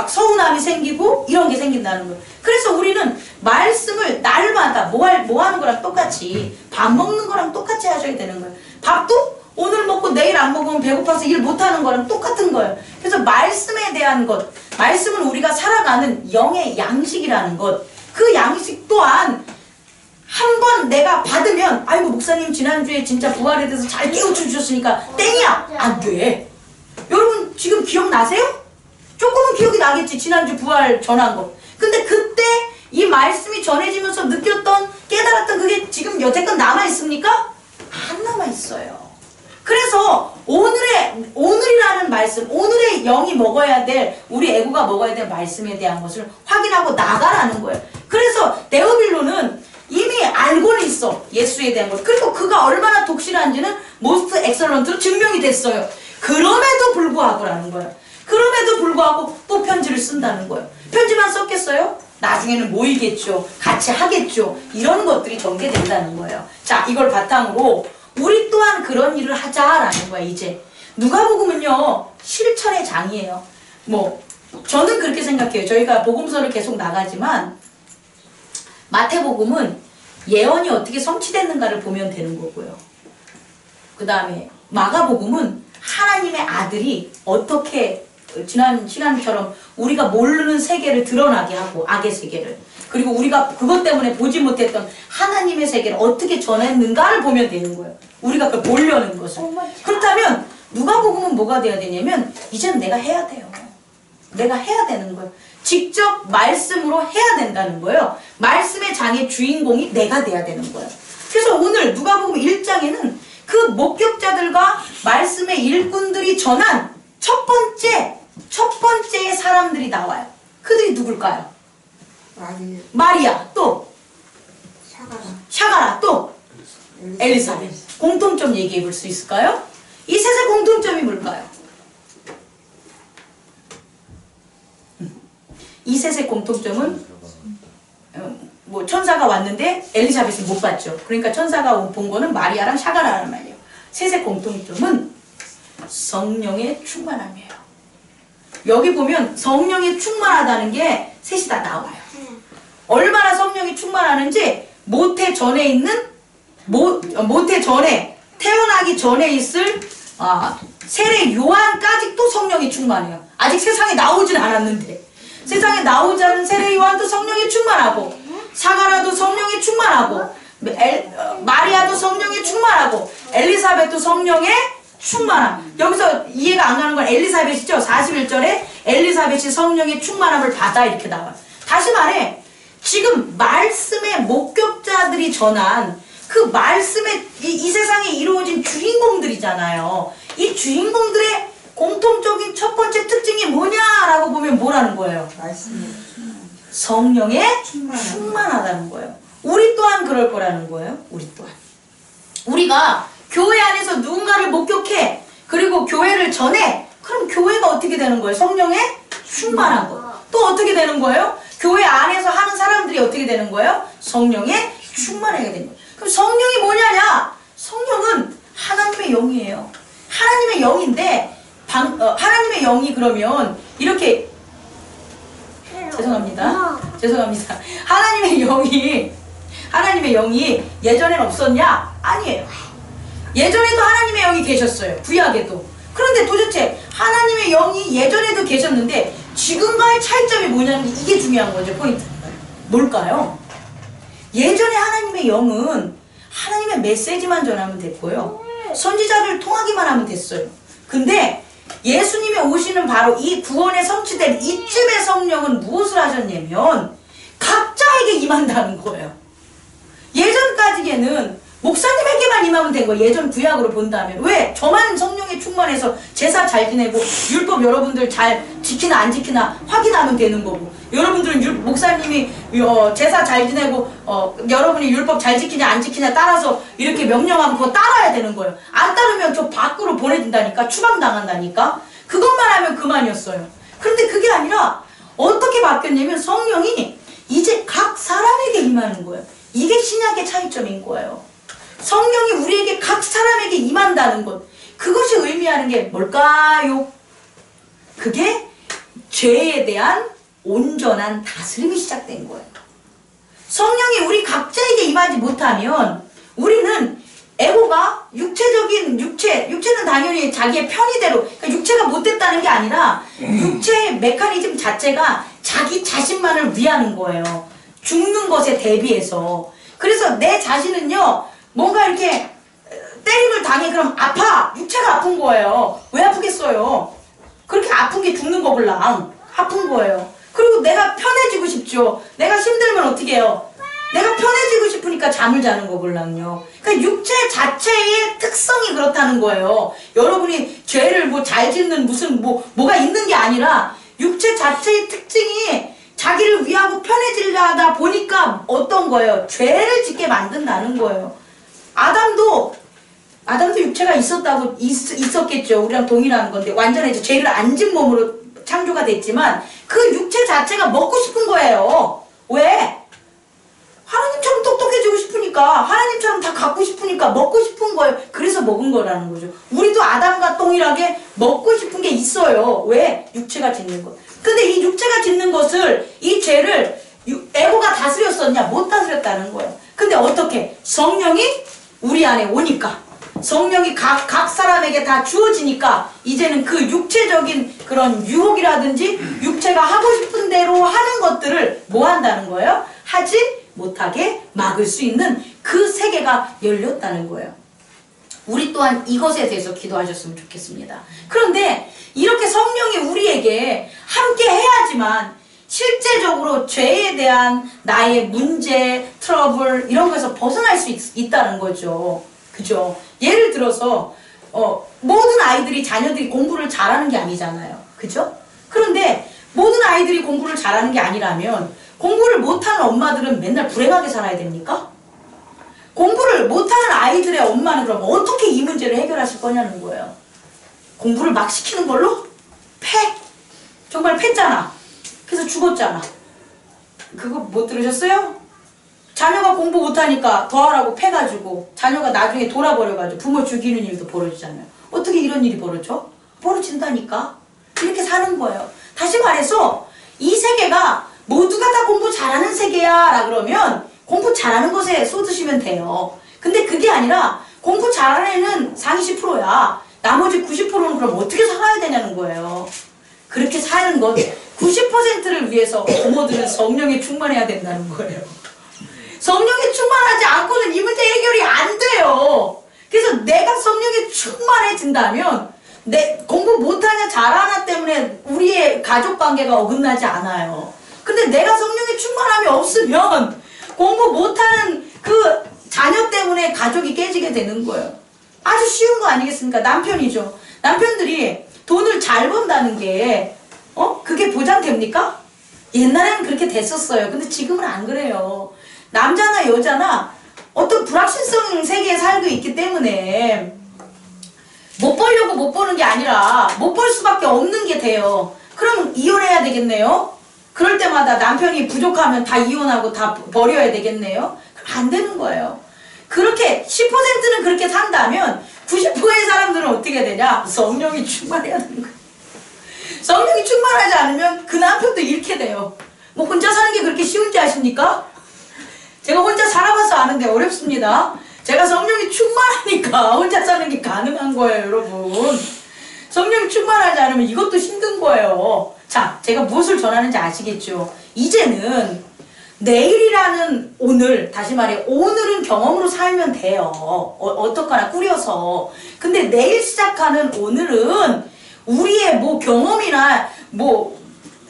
서운함이 생기고 이런 게 생긴다는 거예요. 그래서 우리는 말씀을 날마다 뭐 하는 거랑 똑같이, 밥 먹는 거랑 똑같이 하셔야 되는 거예요. 밥도 오늘 먹고 내일 안 먹으면 배고파서 일 못하는 거랑 똑같은 거예요. 그래서 말씀에 대한 것, 말씀은 우리가 살아가는 영의 양식이라는 것, 그 양식 또한 한 번 내가 받으면 아이고 목사님 지난주에 진짜 부활에 대해서 잘 깨우쳐 주셨으니까 땡이야! 안 돼. 여러분 지금 기억나세요? 조금은 기억이 나겠지, 지난주 부활 전한 거. 근데 그때 이 말씀이 전해지면서 느꼈던, 깨달았던 그게 지금 여태껏 남아있습니까? 안 남아있어요. 그래서 오늘이라는 말씀, 오늘의 영이 먹어야 될, 우리 애구가 먹어야 될 말씀에 대한 것을 확인하고 나가라는 거예요. 그래서 데오빌로는 이미 알고는 있어, 예수에 대한 것. 그리고 그가 얼마나 독실한지는 모스트 엑셀런트로 증명이 됐어요. 그럼에도 불구하고라는 거예요. 그럼에도 불구하고 또 편지를 쓴다는 거예요. 편지만 썼겠어요? 나중에는 모이겠죠. 같이 하겠죠. 이런 것들이 전개된다는 거예요. 자, 이걸 바탕으로 우리 또한 그런 일을 하자라는 거야. 이제 누가복음은요 실천의 장이에요. 저는 그렇게 생각해요. 저희가 복음서를 계속 나가지만 마태복음은 예언이 어떻게 성취됐는가를 보면 되는 거고요. 그 다음에 마가복음은 하나님의 아들이 어떻게 지난 시간처럼 우리가 모르는 세계를 드러나게 하고, 악의 세계를, 그리고 우리가 그것 때문에 보지 못했던 하나님의 세계를 어떻게 전했는가를 보면 되는 거예요. 우리가 그걸 보려는 것을. 그렇다면 누가복음은 뭐가 돼야 되냐면 이제는 내가 해야 돼요. 내가 해야 되는 거예요. 직접 말씀으로 해야 된다는 거예요. 말씀의 장의 주인공이 내가 돼야 되는 거예요. 그래서 오늘 누가복음 1장에는 그 목격자들과 말씀의 일꾼들이 전한 첫 번째 사람들이 나와요. 그들이 누굴까요? 마리아, 또 샤가라, 또 엘리사벳. 공통점 얘기해 볼 수 있을까요? 이 셋의 공통점이 뭘까요? 이 셋의 공통점은 뭐 천사가 왔는데 엘리사벳은 못 봤죠. 그러니까 천사가 본 거는 마리아랑 샤가라란 말이에요. 셋의 공통점은 성령의 충만함이에요. 여기 보면 성령이 충만하다는 게 셋이 다 나와요. 얼마나 성령이 충만하는지 모태 전에 있는 모태 전에 태어나기 전에 있을 세례 요한까지 또 성령이 충만해요. 아직 세상에 나오진 않았는데 세상에 나오지 않은 세례 요한도 성령이 충만하고 사가라도 성령이 충만하고 마리아도 성령이 충만하고 엘리사벳도 성령의 충만함. 여기서 이해가 안 가는 건 엘리사벳이죠. 41절에 엘리사벳이 성령의 충만함을 받아 이렇게 나와요. 다시 말해 지금 말씀의 목격자들이 전한 그 말씀의 이 세상에 이루어진 주인공들이잖아요. 이 주인공들의 공통적인 첫 번째 특징이 뭐냐라고 보면 뭐라는 거예요? 성령에 충만하다는 거예요. 우리 또한 그럴 거라는 거예요. 우리 또한. 우리가 교회 안에서 누군가를 목격해. 그리고 교회를 전해. 그럼 교회가 어떻게 되는 거예요? 성령에 충만한 거. 또 어떻게 되는 거예요? 교회 안에서 하는 사람들이 어떻게 되는 거예요? 성령에 충만하게 되는 거예요. 그럼 성령이 뭐냐냐? 성령은 하나님의 영이에요. 하나님의 영인데 하나님의 영이 그러면 이렇게 죄송합니다. 하나님의 영이 예전엔 없었냐? 아니에요. 예전에도 하나님의 영이 계셨어요. 구약에도. 그런데 도대체 하나님의 영이 예전에도 계셨는데 지금과의 차이점이 뭐냐는 이게 중요한 거죠. 포인트. 뭘까요? 예전에 하나님의 영은 하나님의 메시지만 전하면 됐고요. 선지자를 통하기만 하면 됐어요. 근데 예수님이 오시는 바로 이 구원의 성취된 이쯤의 성령은 무엇을 하셨냐면 각자에게 임한다는 거예요. 예전까지에는 목사님에게만 임하면 된 거예요. 예전 구약으로 본다면. 왜? 저만 성령에 충만해서 제사 잘 지내고 율법 여러분들 잘 지키나 안 지키나 확인하면 되는 거고, 여러분들은 목사님이 제사 잘 지내고 여러분이 율법 잘 지키냐 안 지키냐 따라서 이렇게 명령하면 그거 따라야 되는 거예요. 안 따르면 저 밖으로 보내준다니까. 추방당한다니까. 그것만 하면 그만이었어요. 그런데 그게 아니라 어떻게 바뀌었냐면 성령이 이제 각 사람에게 임하는 거예요. 이게 신약의 차이점인 거예요. 성령이 우리에게 각 사람에게 임한다는 것, 그것이 의미하는 게 뭘까요? 그게 죄에 대한 온전한 다스림이 시작된 거예요. 성령이 우리 각자에게 임하지 못하면 우리는 에고가 육체는 당연히 자기의 편의대로, 그러니까 육체가 못됐다는 게 아니라 육체의 메커니즘 자체가 자기 자신만을 위하는 거예요. 죽는 것에 대비해서. 그래서 내 자신은요, 뭔가 이렇게 때림을 당해. 그럼 아파. 육체가 아픈 거예요. 왜 아프겠어요? 그렇게 아픈 게 죽는 거블랑 아픈 거예요. 그리고 내가 편해지고 싶죠. 내가 힘들면 어떻게 해요? 내가 편해지고 싶으니까 잠을 자는 거블랑요. 그러니까 육체 자체의 특성이 그렇다는 거예요. 여러분이 죄를 뭐 잘 짓는 무슨 뭐가 있는 게 아니라 육체 자체의 특징이 자기를 위하고 편해지려다 보니까 어떤 거예요? 죄를 짓게 만든다는 거예요. 아담도 육체가 있었겠죠. 우리랑 동일한 건데 완전히 죄를 안 진 몸으로 창조가 됐지만 그 육체 자체가 먹고 싶은 거예요. 왜? 하나님처럼 똑똑해지고 싶으니까, 하나님처럼 다 갖고 싶으니까 먹고 싶은 거예요. 그래서 먹은 거라는 거죠. 우리도 아담과 동일하게 먹고 싶은 게 있어요. 왜? 육체가 짓는 것. 근데 이 육체가 짓는 것을, 이 죄를 에고가 다스렸었냐? 못 다스렸다는 거예요. 근데 어떻게? 성령이 우리 안에 오니까, 성령이 각 사람에게 다 주어지니까 이제는 그 육체적인 그런 유혹이라든지 육체가 하고 싶은 대로 하는 것들을 뭐 한다는 거예요? 하지 못하게 막을 수 있는 그 세계가 열렸다는 거예요. 우리 또한 이것에 대해서 기도하셨으면 좋겠습니다. 그런데 이렇게 성령이 우리에게 함께 해야지만 실제적으로 죄에 대한 나의 문제, 트러블 이런 거에서 벗어날 수 있다는 거죠. 그죠? 예를 들어서 모든 아이들이, 자녀들이 공부를 잘하는 게 아니잖아요. 그죠? 그런데 모든 아이들이 공부를 잘하는 게 아니라면 공부를 못하는 엄마들은 맨날 불행하게 살아야 됩니까? 공부를 못하는 아이들의 엄마는 그럼 어떻게 이 문제를 해결하실 거냐는 거예요. 공부를 막 시키는 걸로? 패! 정말 패잖아. 그래서 죽었잖아. 그거 못 들으셨어요? 자녀가 공부 못하니까 더 하라고 패가지고 자녀가 나중에 돌아버려가지고 부모 죽이는 일도 벌어지잖아요. 어떻게 이런 일이 벌어져? 벌어진다니까. 이렇게 사는 거예요. 다시 말해서 이 세계가 모두가 다 공부 잘하는 세계야 라 그러면 공부 잘하는 것에 쏟으시면 돼요. 근데 그게 아니라 공부 잘하는 애는 상위 10%야. 나머지 90%는 그럼 어떻게 살아야 되냐는 거예요. 그렇게 사는 것 90%를 위해서 부모들은 성령에 충만해야 된다는 거예요. 성령에 충만하지 않고는 이 문제 해결이 안 돼요. 그래서 내가 성령에 충만해진다면 내 공부 못하냐 잘하나 때문에 우리의 가족관계가 어긋나지 않아요. 근데 내가 성령에 충만함이 없으면 공부 못하는 그 자녀 때문에 가족이 깨지게 되는 거예요. 아주 쉬운 거 아니겠습니까? 남편이죠. 남편들이 돈을 잘 번다는 게 그게 보장됩니까? 옛날에는 그렇게 됐었어요. 근데 지금은 안 그래요. 남자나 여자나 어떤 불확실성 세계에 살고 있기 때문에 못 벌려고 못 버는 게 아니라 못 벌 수밖에 없는 게 돼요. 그럼 이혼해야 되겠네요? 그럴 때마다 남편이 부족하면 다 이혼하고 다 버려야 되겠네요? 그럼 안 되는 거예요. 그렇게 10%는 그렇게 산다면 90%의 사람들은 어떻게 되냐? 성령이 충만해야 되는 거예요. 성령이 충만하지 않으면 그 남편도 잃게 돼요. 뭐 혼자 사는 게 그렇게 쉬운지 아십니까? 제가 혼자 살아봐서 아는데 어렵습니다. 제가 성령이 충만하니까 혼자 사는 게 가능한 거예요, 여러분. 성령이 충만하지 않으면 이것도 힘든 거예요. 자, 제가 무엇을 전하는지 아시겠죠? 이제는 내일이라는 오늘, 다시 말해 오늘은 경험으로 살면 돼요. 어떡하나 꾸려서. 근데 내일 시작하는 오늘은 우리의 뭐 경험이나 뭐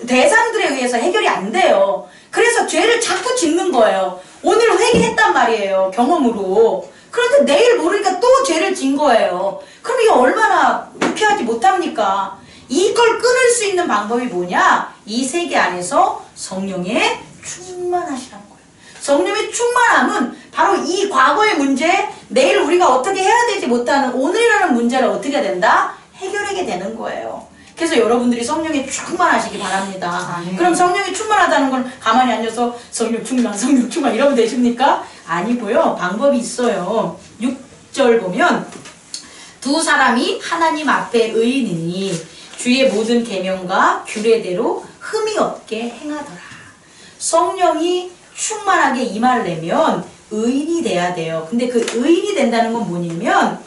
대상들에 의해서 해결이 안 돼요. 그래서 죄를 자꾸 짓는 거예요. 오늘 회개했단 말이에요. 경험으로. 그런데 내일 모르니까 또 죄를 진 거예요. 그럼 이거 얼마나 피하지 못합니까? 이걸 끊을 수 있는 방법이 뭐냐? 이 세계 안에서 성령에 충만하시라는 거예요. 성령의 충만함은 바로 이 과거의 문제, 내일 우리가 어떻게 해야 되지 못하는 오늘이라는 문제를 어떻게 된다? 해결하게 되는 거예요. 그래서 여러분들이 성령에 충만하시기 바랍니다. 그럼 성령이 충만하다는 건 가만히 앉아서 성령 충만 이러면 되십니까? 아니고요. 방법이 있어요. 6절 보면 두 사람이 하나님 앞에 의인이니 주의 모든 계명과 규례대로 흠이 없게 행하더라. 성령이 충만하게 임하려면 의인이 돼야 돼요. 근데 그 의인이 된다는 건 뭐냐면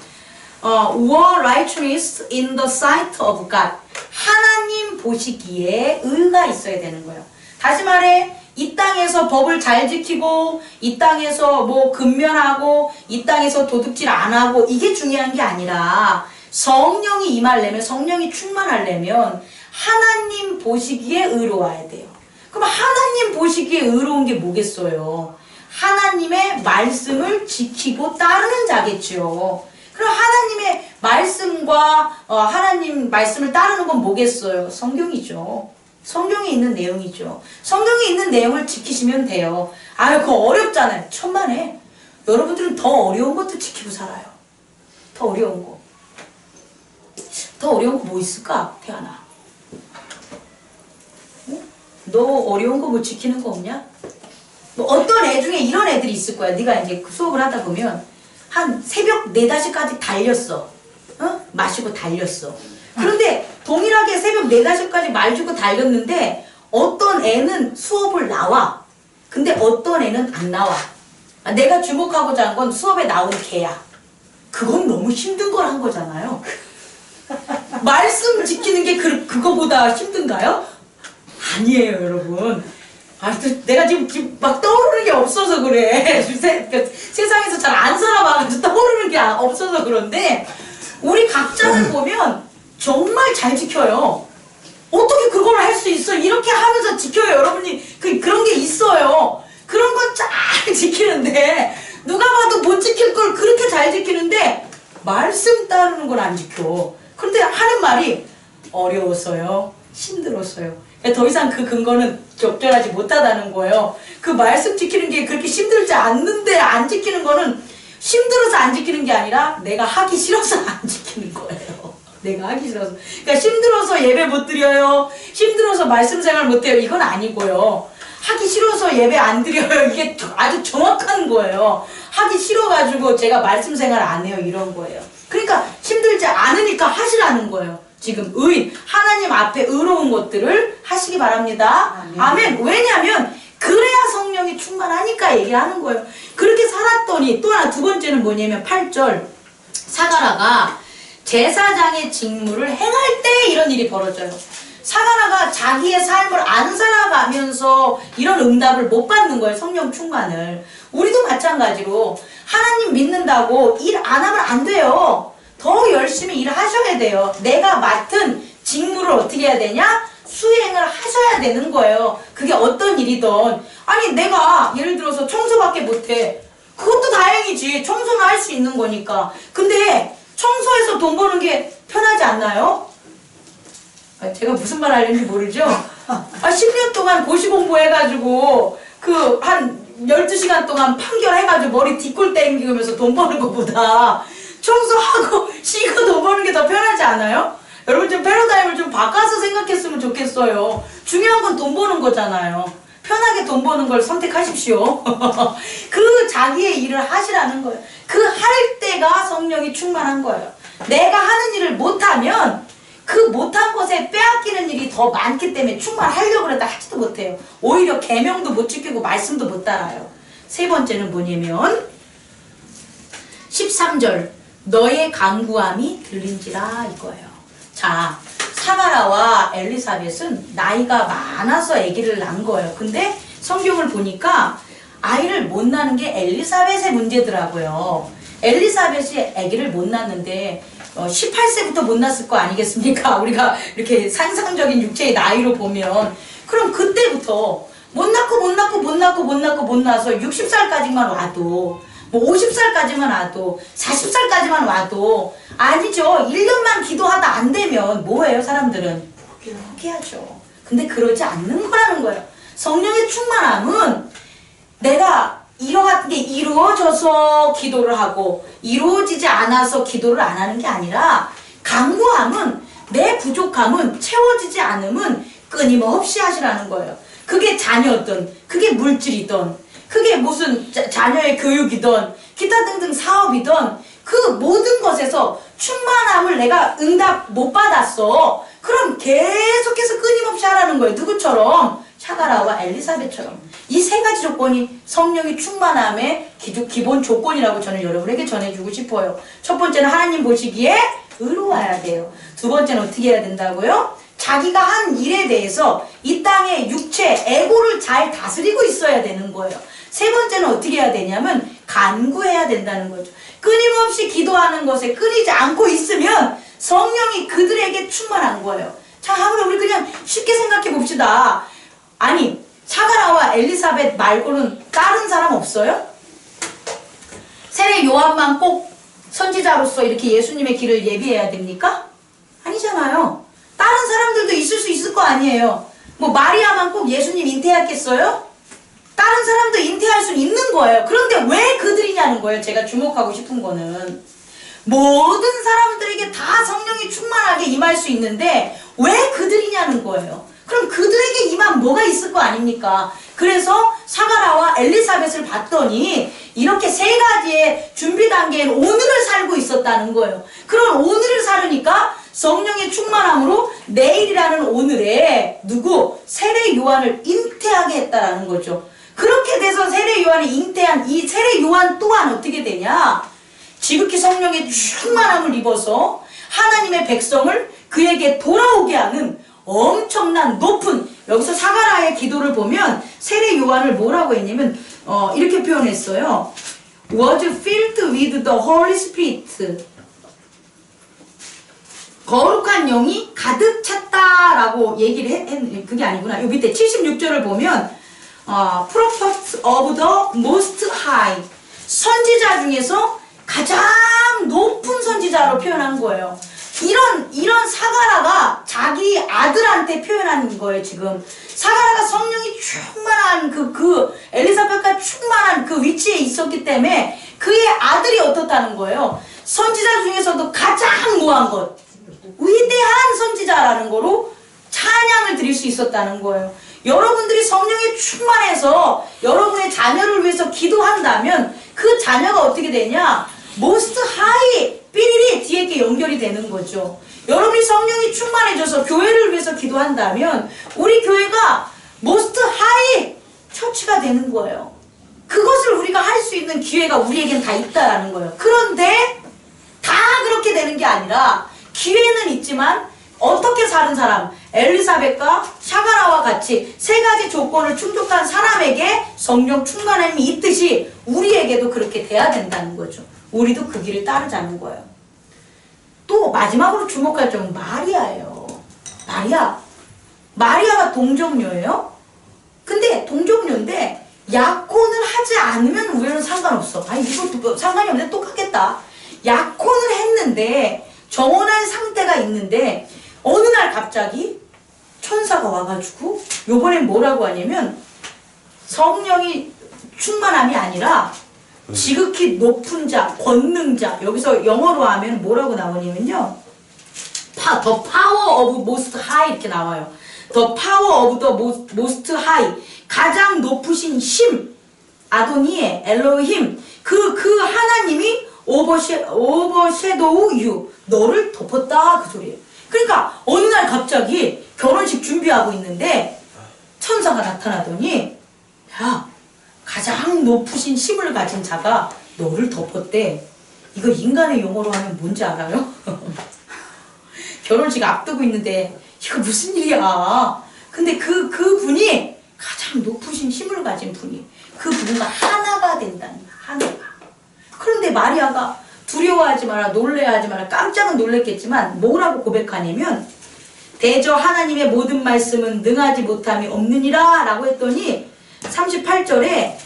were righteous in the sight of God. 하나님 보시기에 의가 있어야 되는 거예요. 다시 말해 이 땅에서 법을 잘 지키고 이 땅에서 뭐 근면하고 이 땅에서 도둑질 안 하고 이게 중요한 게 아니라 성령이 임하려면 성령이 충만하려면 하나님 보시기에 의로워야 돼요. 그럼 하나님 보시기에 의로운 게 뭐겠어요? 하나님의 말씀을 지키고 따르는 자겠죠. 그럼 하나님의 말씀과 하나님 말씀을 따르는 건 뭐겠어요? 성경이죠. 성경에 있는 내용이죠. 성경에 있는 내용을 지키시면 돼요. 아유, 그거 어렵잖아요. 천만에. 여러분들은 더 어려운 것도 지키고 살아요. 더 어려운 거. 더 어려운 거 뭐 있을까? 태연아. 응? 너 어려운 거 뭐 지키는 거 없냐? 뭐 어떤 애 중에 이런 애들이 있을 거야. 네가 이제 수업을 하다 보면 한 새벽 4, 5시까지 달렸어. 마시고 달렸어. 그런데 동일하게 새벽 4, 5시까지 마시고 달렸는데 어떤 애는 수업을 나와. 근데 어떤 애는 안 나와. 내가 주목하고자 한 건 수업에 나온 걔야. 그건 너무 힘든 걸 한 거잖아요. 말씀 지키는 게 그거보다 힘든가요? 아니에요, 여러분. 내가 지금 막 떠오르는 게 없어서 그래. 세상에서 잘 안 살아봐가지고 떠오르는 게 없어서 그런데 우리 각자를 보면 정말 잘 지켜요. 어떻게 그걸 할 수 있어? 이렇게 하면서 지켜요. 여러분이 그런 게 있어요. 그런 건 잘 지키는데 누가 봐도 못 지킬 걸 그렇게 잘 지키는데 말씀 따르는 걸 안 지켜. 그런데 하는 말이 어려웠어요. 힘들었어요. 더 이상 그 근거는 적절하지 못하다는 거예요. 그 말씀 지키는 게 그렇게 힘들지 않는데 안 지키는 거는 힘들어서 안 지키는 게 아니라 내가 하기 싫어서 안 지키는 거예요. 내가 하기 싫어서. 그러니까 힘들어서 예배 못 드려요. 힘들어서 말씀 생활 못 해요. 이건 아니고요. 하기 싫어서 예배 안 드려요. 이게 아주 정확한 거예요. 하기 싫어가지고 제가 말씀 생활 안 해요. 이런 거예요. 그러니까 힘들지 않으니까 하시라는 거예요. 지금 의인, 하나님 앞에 의로운 것들을 하시기 바랍니다. 아멘. 왜냐하면 그래야 성령이 충만하니까 얘기하는 거예요. 그렇게 살았더니 또 하나 두 번째는 뭐냐면 8절 사가라가 제사장의 직무를 행할 때 이런 일이 벌어져요. 사가라가 자기의 삶을 안 살아가면서 이런 응답을 못 받는 거예요. 성령 충만을. 우리도 마찬가지로 하나님 믿는다고 일 안 하면 안 돼요. 더 열심히 일을 하셔야 돼요. 내가 맡은 직무를 어떻게 해야 되냐? 수행을 하셔야 되는 거예요. 그게 어떤 일이든. 아니 내가 예를 들어서 청소밖에 못해. 그것도 다행이지. 청소는 할 수 있는 거니까. 근데 청소해서 돈 버는 게 편하지 않나요? 제가 무슨 말 하려는지 모르죠? 10년 동안 고시 공부해가지고 그 한 12시간 동안 판결해가지고 머리 뒷골 땡기면서 돈 버는 것보다 청소하고 쉬고 돈 버는 게 더 편하지 않아요? 여러분 좀 패러다임을 좀 바꿔서 생각했으면 좋겠어요. 중요한 건 돈 버는 거잖아요. 편하게 돈 버는 걸 선택하십시오. 그 자기의 일을 하시라는 거예요. 그 할 때가 성령이 충만한 거예요. 내가 하는 일을 못하면 그 못한 것에 빼앗기는 일이 더 많기 때문에 충만하려고 그래도 하지도 못해요. 오히려 계명도 못 지키고 말씀도 못 따라요. 세 번째는 뭐냐면 13절 너의 간구함이 들린지라 이거예요. 자, 사가라와 엘리사벳은 나이가 많아서 아기를 낳은 거예요. 근데 성경을 보니까 아이를 못 낳는 게 엘리사벳의 문제더라고요. 엘리사벳이 아기를 못 낳는데 18세부터 못 낳았을 거 아니겠습니까? 우리가 이렇게 상상적인 육체의 나이로 보면 그럼 그때부터 못 낳아서 60살까지만 와도 뭐 50살까지만 와도 40살까지만 와도 아니죠. 1년만 기도하다 안 되면 뭐해요 사람들은? 포기하죠. 근데 그러지 않는 거라는 거예요. 성령의 충만함은 내가 이러 같은 게 이루어져서 기도를 하고 이루어지지 않아서 기도를 안 하는 게 아니라 간구함은 내 부족함은 채워지지 않으면 끊임없이 하시라는 거예요. 그게 자녀든 그게 물질이든 그게 무슨 자녀의 교육이든 기타 등등 사업이든 그 모든 것에서 충만함을 내가 응답 못 받았어. 그럼 계속해서 끊임없이 하라는 거예요. 누구처럼? 사가라와 엘리사벳처럼. 이 세 가지 조건이 성령이 충만함의 기본 조건이라고 저는 여러분에게 전해주고 싶어요. 첫 번째는 하나님 보시기에 의로워야 돼요. 두 번째는 어떻게 해야 된다고요? 자기가 한 일에 대해서 이 땅의 육체, 에고를 잘 다스리고 있어야 되는 거예요. 세 번째는 어떻게 해야 되냐면 간구해야 된다는 거죠. 끊임없이 기도하는 것에 끊이지 않고 있으면 성령이 그들에게 충만한 거예요. 자, 한번 우리 그냥 쉽게 생각해 봅시다. 아니, 사가라와 엘리사벳 말고는 다른 사람 없어요? 세례 요한만 꼭 선지자로서 이렇게 예수님의 길을 예비해야 됩니까? 아니잖아요. 다른 사람들도 있을 수 있을 거 아니에요. 뭐 마리아만 꼭 예수님 잉태했겠어요? 다른 사람도 잉태할 수 있는 거예요. 그런데 왜 그들이냐는 거예요. 제가 주목하고 싶은 거는 모든 사람들에게 다 성령이 충만하게 임할 수 있는데 왜 그들이냐는 거예요. 그럼 그들에게 임한 뭐가 있을 거 아닙니까? 그래서 사가라와 엘리사벳을 봤더니 이렇게 세 가지의 준비 단계에는 오늘을 살고 있었다는 거예요. 그런 오늘을 살으니까 성령의 충만함으로 내일이라는 오늘에 세례 요한을 잉태하게 했다라는 거죠. 그렇게 돼서 세례 요한이 잉태한 이 세례 요한 또한 어떻게 되냐? 지극히 성령의 충만함을 입어서 하나님의 백성을 그에게 돌아오게 하는 엄청난 높은, 여기서 사가라의 기도를 보면 세례 요한을 뭐라고 했냐면 이렇게 표현했어요. Was filled with the Holy Spirit. 거룩한 영이 가득 찼다라고 얘기를 했는데 그게 아니구나. 요 밑에 76절을 보면 Prophet of the Most High. 선지자 중에서 가장 높은 선지자로 표현한 거예요. 이런 사가라가 자기 아들한테 표현한 거예요, 지금. 사가라가 성령이 충만한 엘리사벳과 충만한 그 위치에 있었기 때문에 그의 아들이 어떻다는 거예요. 선지자 중에서도 가장 무한 것, 위대한 선지자라는 거로 찬양을 드릴 수 있었다는 거예요. 여러분들이 성령에 충만해서 여러분의 자녀를 위해서 기도한다면 그 자녀가 어떻게 되냐? most high 삐리리 뒤에 게 연결이 되는 거죠. 여러분이 성령이 충만해져서 교회를 위해서 기도한다면 우리 교회가 most high 처치가 되는 거예요. 그것을 우리가 할 수 있는 기회가 우리에겐 다 있다라는 거예요. 그런데 다 그렇게 되는 게 아니라 기회는 있지만 어떻게 사는 사람, 엘리사벳과 샤가라와 같이 세 가지 조건을 충족한 사람에게 성령 충만함이 있듯이 우리에게도 그렇게 돼야 된다는 거죠. 우리도 그 길을 따르자는 거예요. 또 마지막으로 주목할 점은 마리아예요. 마리아가 동정녀예요. 근데 동정녀인데 약혼을 하지 않으면 우리는 상관없어. 아니 이거 상관이 없는데 똑같겠다. 약혼을 했는데 정혼한 상태가 있는데 어느 날 갑자기 천사가 와가지고 요번엔 뭐라고 하냐면 성령이 충만함이 아니라 지극히 높은 자, 권능자, 여기서 영어로 하면 뭐라고 나오냐면요, The power of most high 이렇게 나와요. The power of the most high, 가장 높으신 심, 아도니에, 엘로힘, 그 하나님이 overshadow you, 너를 덮었다, 그 소리예요. 그러니까 어느 날 갑자기 결혼식 준비하고 있는데 천사가 나타나더니, 야, 가장 높으신 힘을 가진 자가 너를 덮었대. 이거 인간의 용어로 하면 뭔지 알아요? 결혼식 앞두고 있는데 이거 무슨 일이야. 근데 그 분이 가장 높으신 힘을 가진 분이 그 분과 하나가 된다는 거야. 하나가. 그런데 마리아가 두려워하지 마라, 놀래하지 마라, 깜짝은 놀랬겠지만 뭐라고 고백하냐면 대저 하나님의 모든 말씀은 능하지 못함이 없느니라 라고 했더니 38절에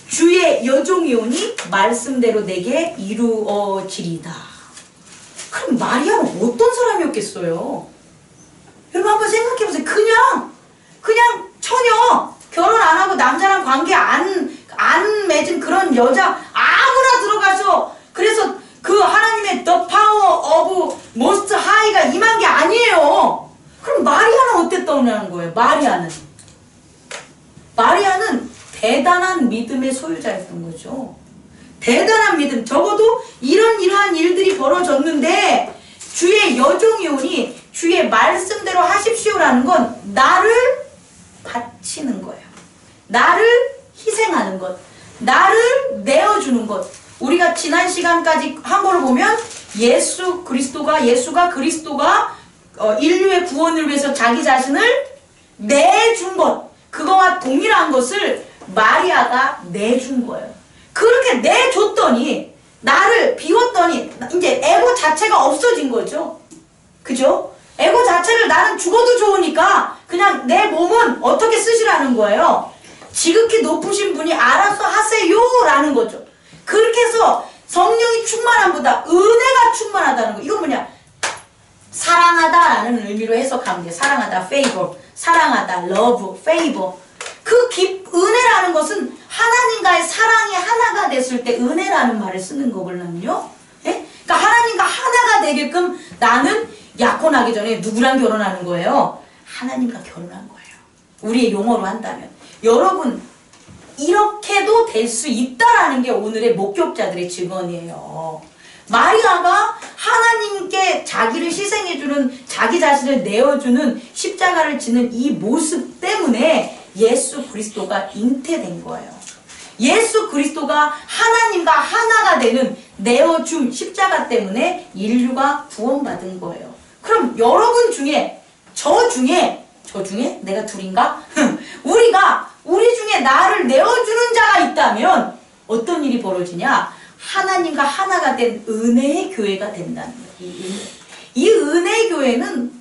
주의 여종이 오니 말씀대로 내게 이루어지리다. 그럼 마리아는 어떤 사람이었겠어요? 여러분 한번 생각해보세요. 그냥 처녀, 결혼 안 하고 남자랑 관계 안 맺은 그런 여자 아무나 들어가서 그래서 그 하나님의 The Power of Most High가 임한 게 아니에요. 그럼 마리아는 어땠다는 거예요? 마리아는 대단한 믿음의 소유자였던 거죠. 대단한 믿음. 적어도 이러한 일들이 벌어졌는데 주의 여종이 오니 주의 말씀대로 하십시오라는 건 나를 바치는 거예요. 나를 희생하는 것. 나를 내어주는 것. 우리가 지난 시간까지 한 거를 보면 예수가 그리스도가 인류의 구원을 위해서 자기 자신을 내준 것. 그거와 동일한 것을 마리아가 내준 거예요. 그렇게 내줬더니 나를 비웠더니 이제 에고 자체가 없어진 거죠. 그죠? 에고 자체를 나는 죽어도 좋으니까 그냥 내 몸은 어떻게 쓰시라는 거예요. 지극히 높으신 분이 알아서 하세요 라는 거죠. 그렇게 해서 성령이 충만함보다 은혜가 충만하다는 거. 이건 뭐냐? 사랑하다라는 의미로 해석하면 돼요. 사랑하다, favor. 사랑하다, love, favor. 은혜라는 것은 하나님과의 사랑이 하나가 됐을 때 은혜라는 말을 쓰는 거거든요. 예? 그러니까 하나님과 하나가 되게끔 나는 약혼하기 전에 누구랑 결혼하는 거예요? 하나님과 결혼한 거예요. 우리의 용어로 한다면. 여러분, 이렇게도 될 수 있다라는 게 오늘의 목격자들의 증언이에요. 마리아가 하나님께 자기를 희생해주는, 자기 자신을 내어주는 십자가를 지는 이 모습 때문에 예수 그리스도가 잉태된 거예요. 예수 그리스도가 하나님과 하나가 되는 내어줌 십자가 때문에 인류가 구원받은 거예요. 그럼 여러분 중에, 저 중에 내가 둘인가? 우리 중에 나를 내어주는 자가 있다면 어떤 일이 벌어지냐? 하나님과 하나가 된 은혜의 교회가 된다는 거예요. 이 은혜의 교회는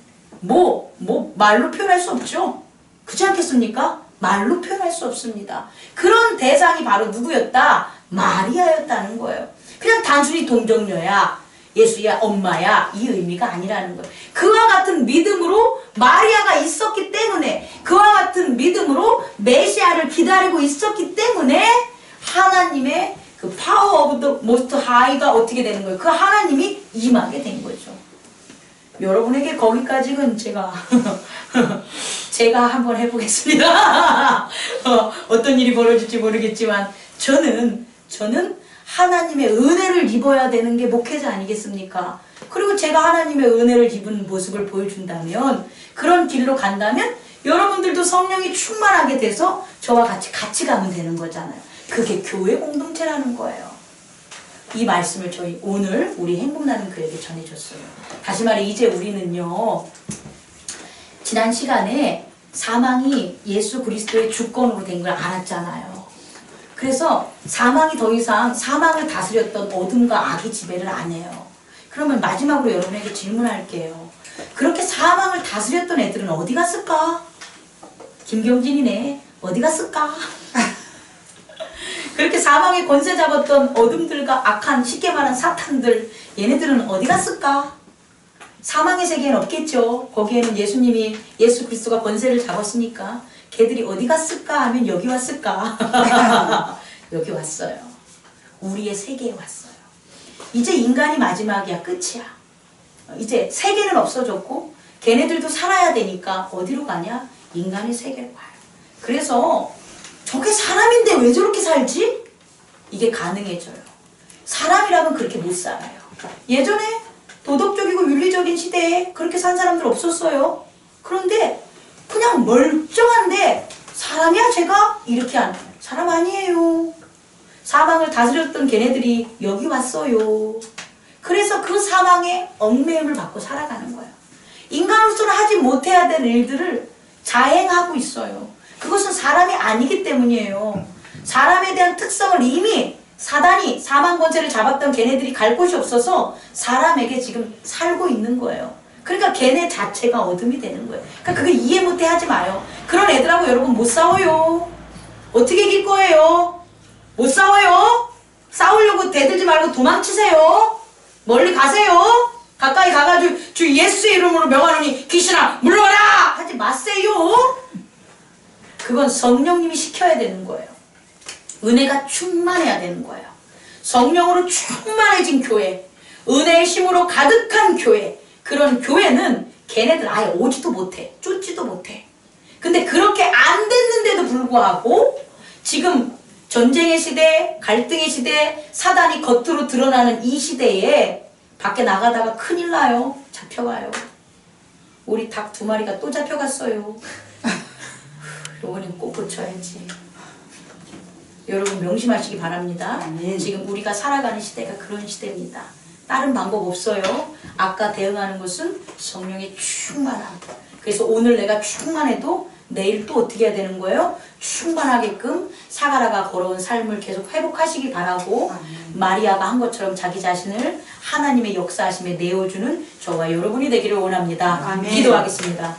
말로 표현할 수 없죠. 그렇지 않겠습니까? 말로 표현할 수 없습니다. 그런 대상이 바로 누구였다? 마리아였다는 거예요. 그냥 단순히 동정녀야. 예수야 엄마야 이 의미가 아니라는 거예요. 그와 같은 믿음으로 마리아가 있었기 때문에, 그와 같은 믿음으로 메시아를 기다리고 있었기 때문에 하나님의 그 파워 오브 더 모스트 하이가 어떻게 되는 거예요? 그 하나님이 임하게 된 거죠. 여러분에게 거기까지는 제가 제가 한번 해보겠습니다. 어떤 일이 벌어질지 모르겠지만 저는 하나님의 은혜를 입어야 되는 게 목회자 아니겠습니까? 그리고 제가 하나님의 은혜를 입은 모습을 보여준다면, 그런 길로 간다면 여러분들도 성령이 충만하게 돼서 저와 같이 가면 되는 거잖아요. 그게 교회 공동체라는 거예요. 이 말씀을 저희 오늘 우리 행복나는 교회에게 전해줬어요. 다시 말해 이제 우리는요, 지난 시간에 사망이 예수 그리스도의 주권으로 된 걸 알았잖아요. 그래서 사망이 더 이상 사망을 다스렸던 어둠과 악이 지배를 안 해요. 그러면 마지막으로 여러분에게 질문할게요. 그렇게 사망을 다스렸던 애들은 어디 갔을까? 김경진이네. 어디 갔을까? 그렇게 사망의 권세 잡았던 어둠들과 악한, 쉽게 말한 사탄들, 얘네들은 어디 갔을까? 사망의 세계엔 없겠죠. 거기에는 예수님이, 예수 그리스도가 권세를 잡았으니까 걔들이 어디 갔을까 하면 여기 왔을까? 여기 왔어요. 우리의 세계에 왔어요. 이제 인간이 마지막이야. 끝이야. 이제 세계는 없어졌고 걔네들도 살아야 되니까 어디로 가냐? 인간의 세계로 가요. 그래서 저게 사람인데 왜 저렇게 살지? 이게 가능해져요. 사람이라면 그렇게 못 살아요. 예전에 도덕적이고 윤리적인 시대에 그렇게 산 사람들 없었어요. 그런데 그냥 멀쩡한데 사람이야 제가? 이렇게 하는 사람 아니에요. 사망을 다스렸던 걔네들이 여기 왔어요. 그래서 그 사망에 얽매임을 받고 살아가는 거예요. 인간으로서는 하지 못해야 될 일들을 자행하고 있어요. 그것은 사람이 아니기 때문이에요. 사람에 대한 특성을 이미 사단이 사망 권세를 잡았던 걔네들이 갈 곳이 없어서 사람에게 지금 살고 있는 거예요. 그러니까 걔네 자체가 어둠이 되는 거예요. 그러니까 그걸 이해 못해 하지 마요. 그런 애들하고 여러분 못 싸워요. 어떻게 이길 거예요? 못 싸워요. 싸우려고 대들지 말고 도망치세요. 멀리 가세요. 가까이 가가지고 주 예수의 이름으로 명하노니 귀신아 물러라 하지 마세요. 그건 성령님이 시켜야 되는 거예요. 은혜가 충만해야 되는 거예요. 성령으로 충만해진 교회, 은혜의 힘으로 가득한 교회, 그런 교회는 걔네들 아예 오지도 못해, 쫓지도 못해. 근데 그렇게 안 됐는데도 불구하고 지금 전쟁의 시대, 갈등의 시대, 사단이 겉으로 드러나는 이 시대에 밖에 나가다가 큰일 나요. 잡혀가요. 우리 닭 2마리가 또 잡혀갔어요. 요거는 꼭 고쳐야지. 여러분 명심하시기 바랍니다. 아멘. 지금 우리가 살아가는 시대가 그런 시대입니다. 다른 방법 없어요. 아까 대응하는 것은 성령의 충만함. 그래서 오늘 내가 충만해도 내일 또 어떻게 해야 되는 거예요? 충만하게끔 사가라가 걸어온 삶을 계속 회복하시기 바라고, 마리아가 한 것처럼 자기 자신을 하나님의 역사하심에 내어주는 저와 여러분이 되기를 원합니다. 아멘. 기도하겠습니다.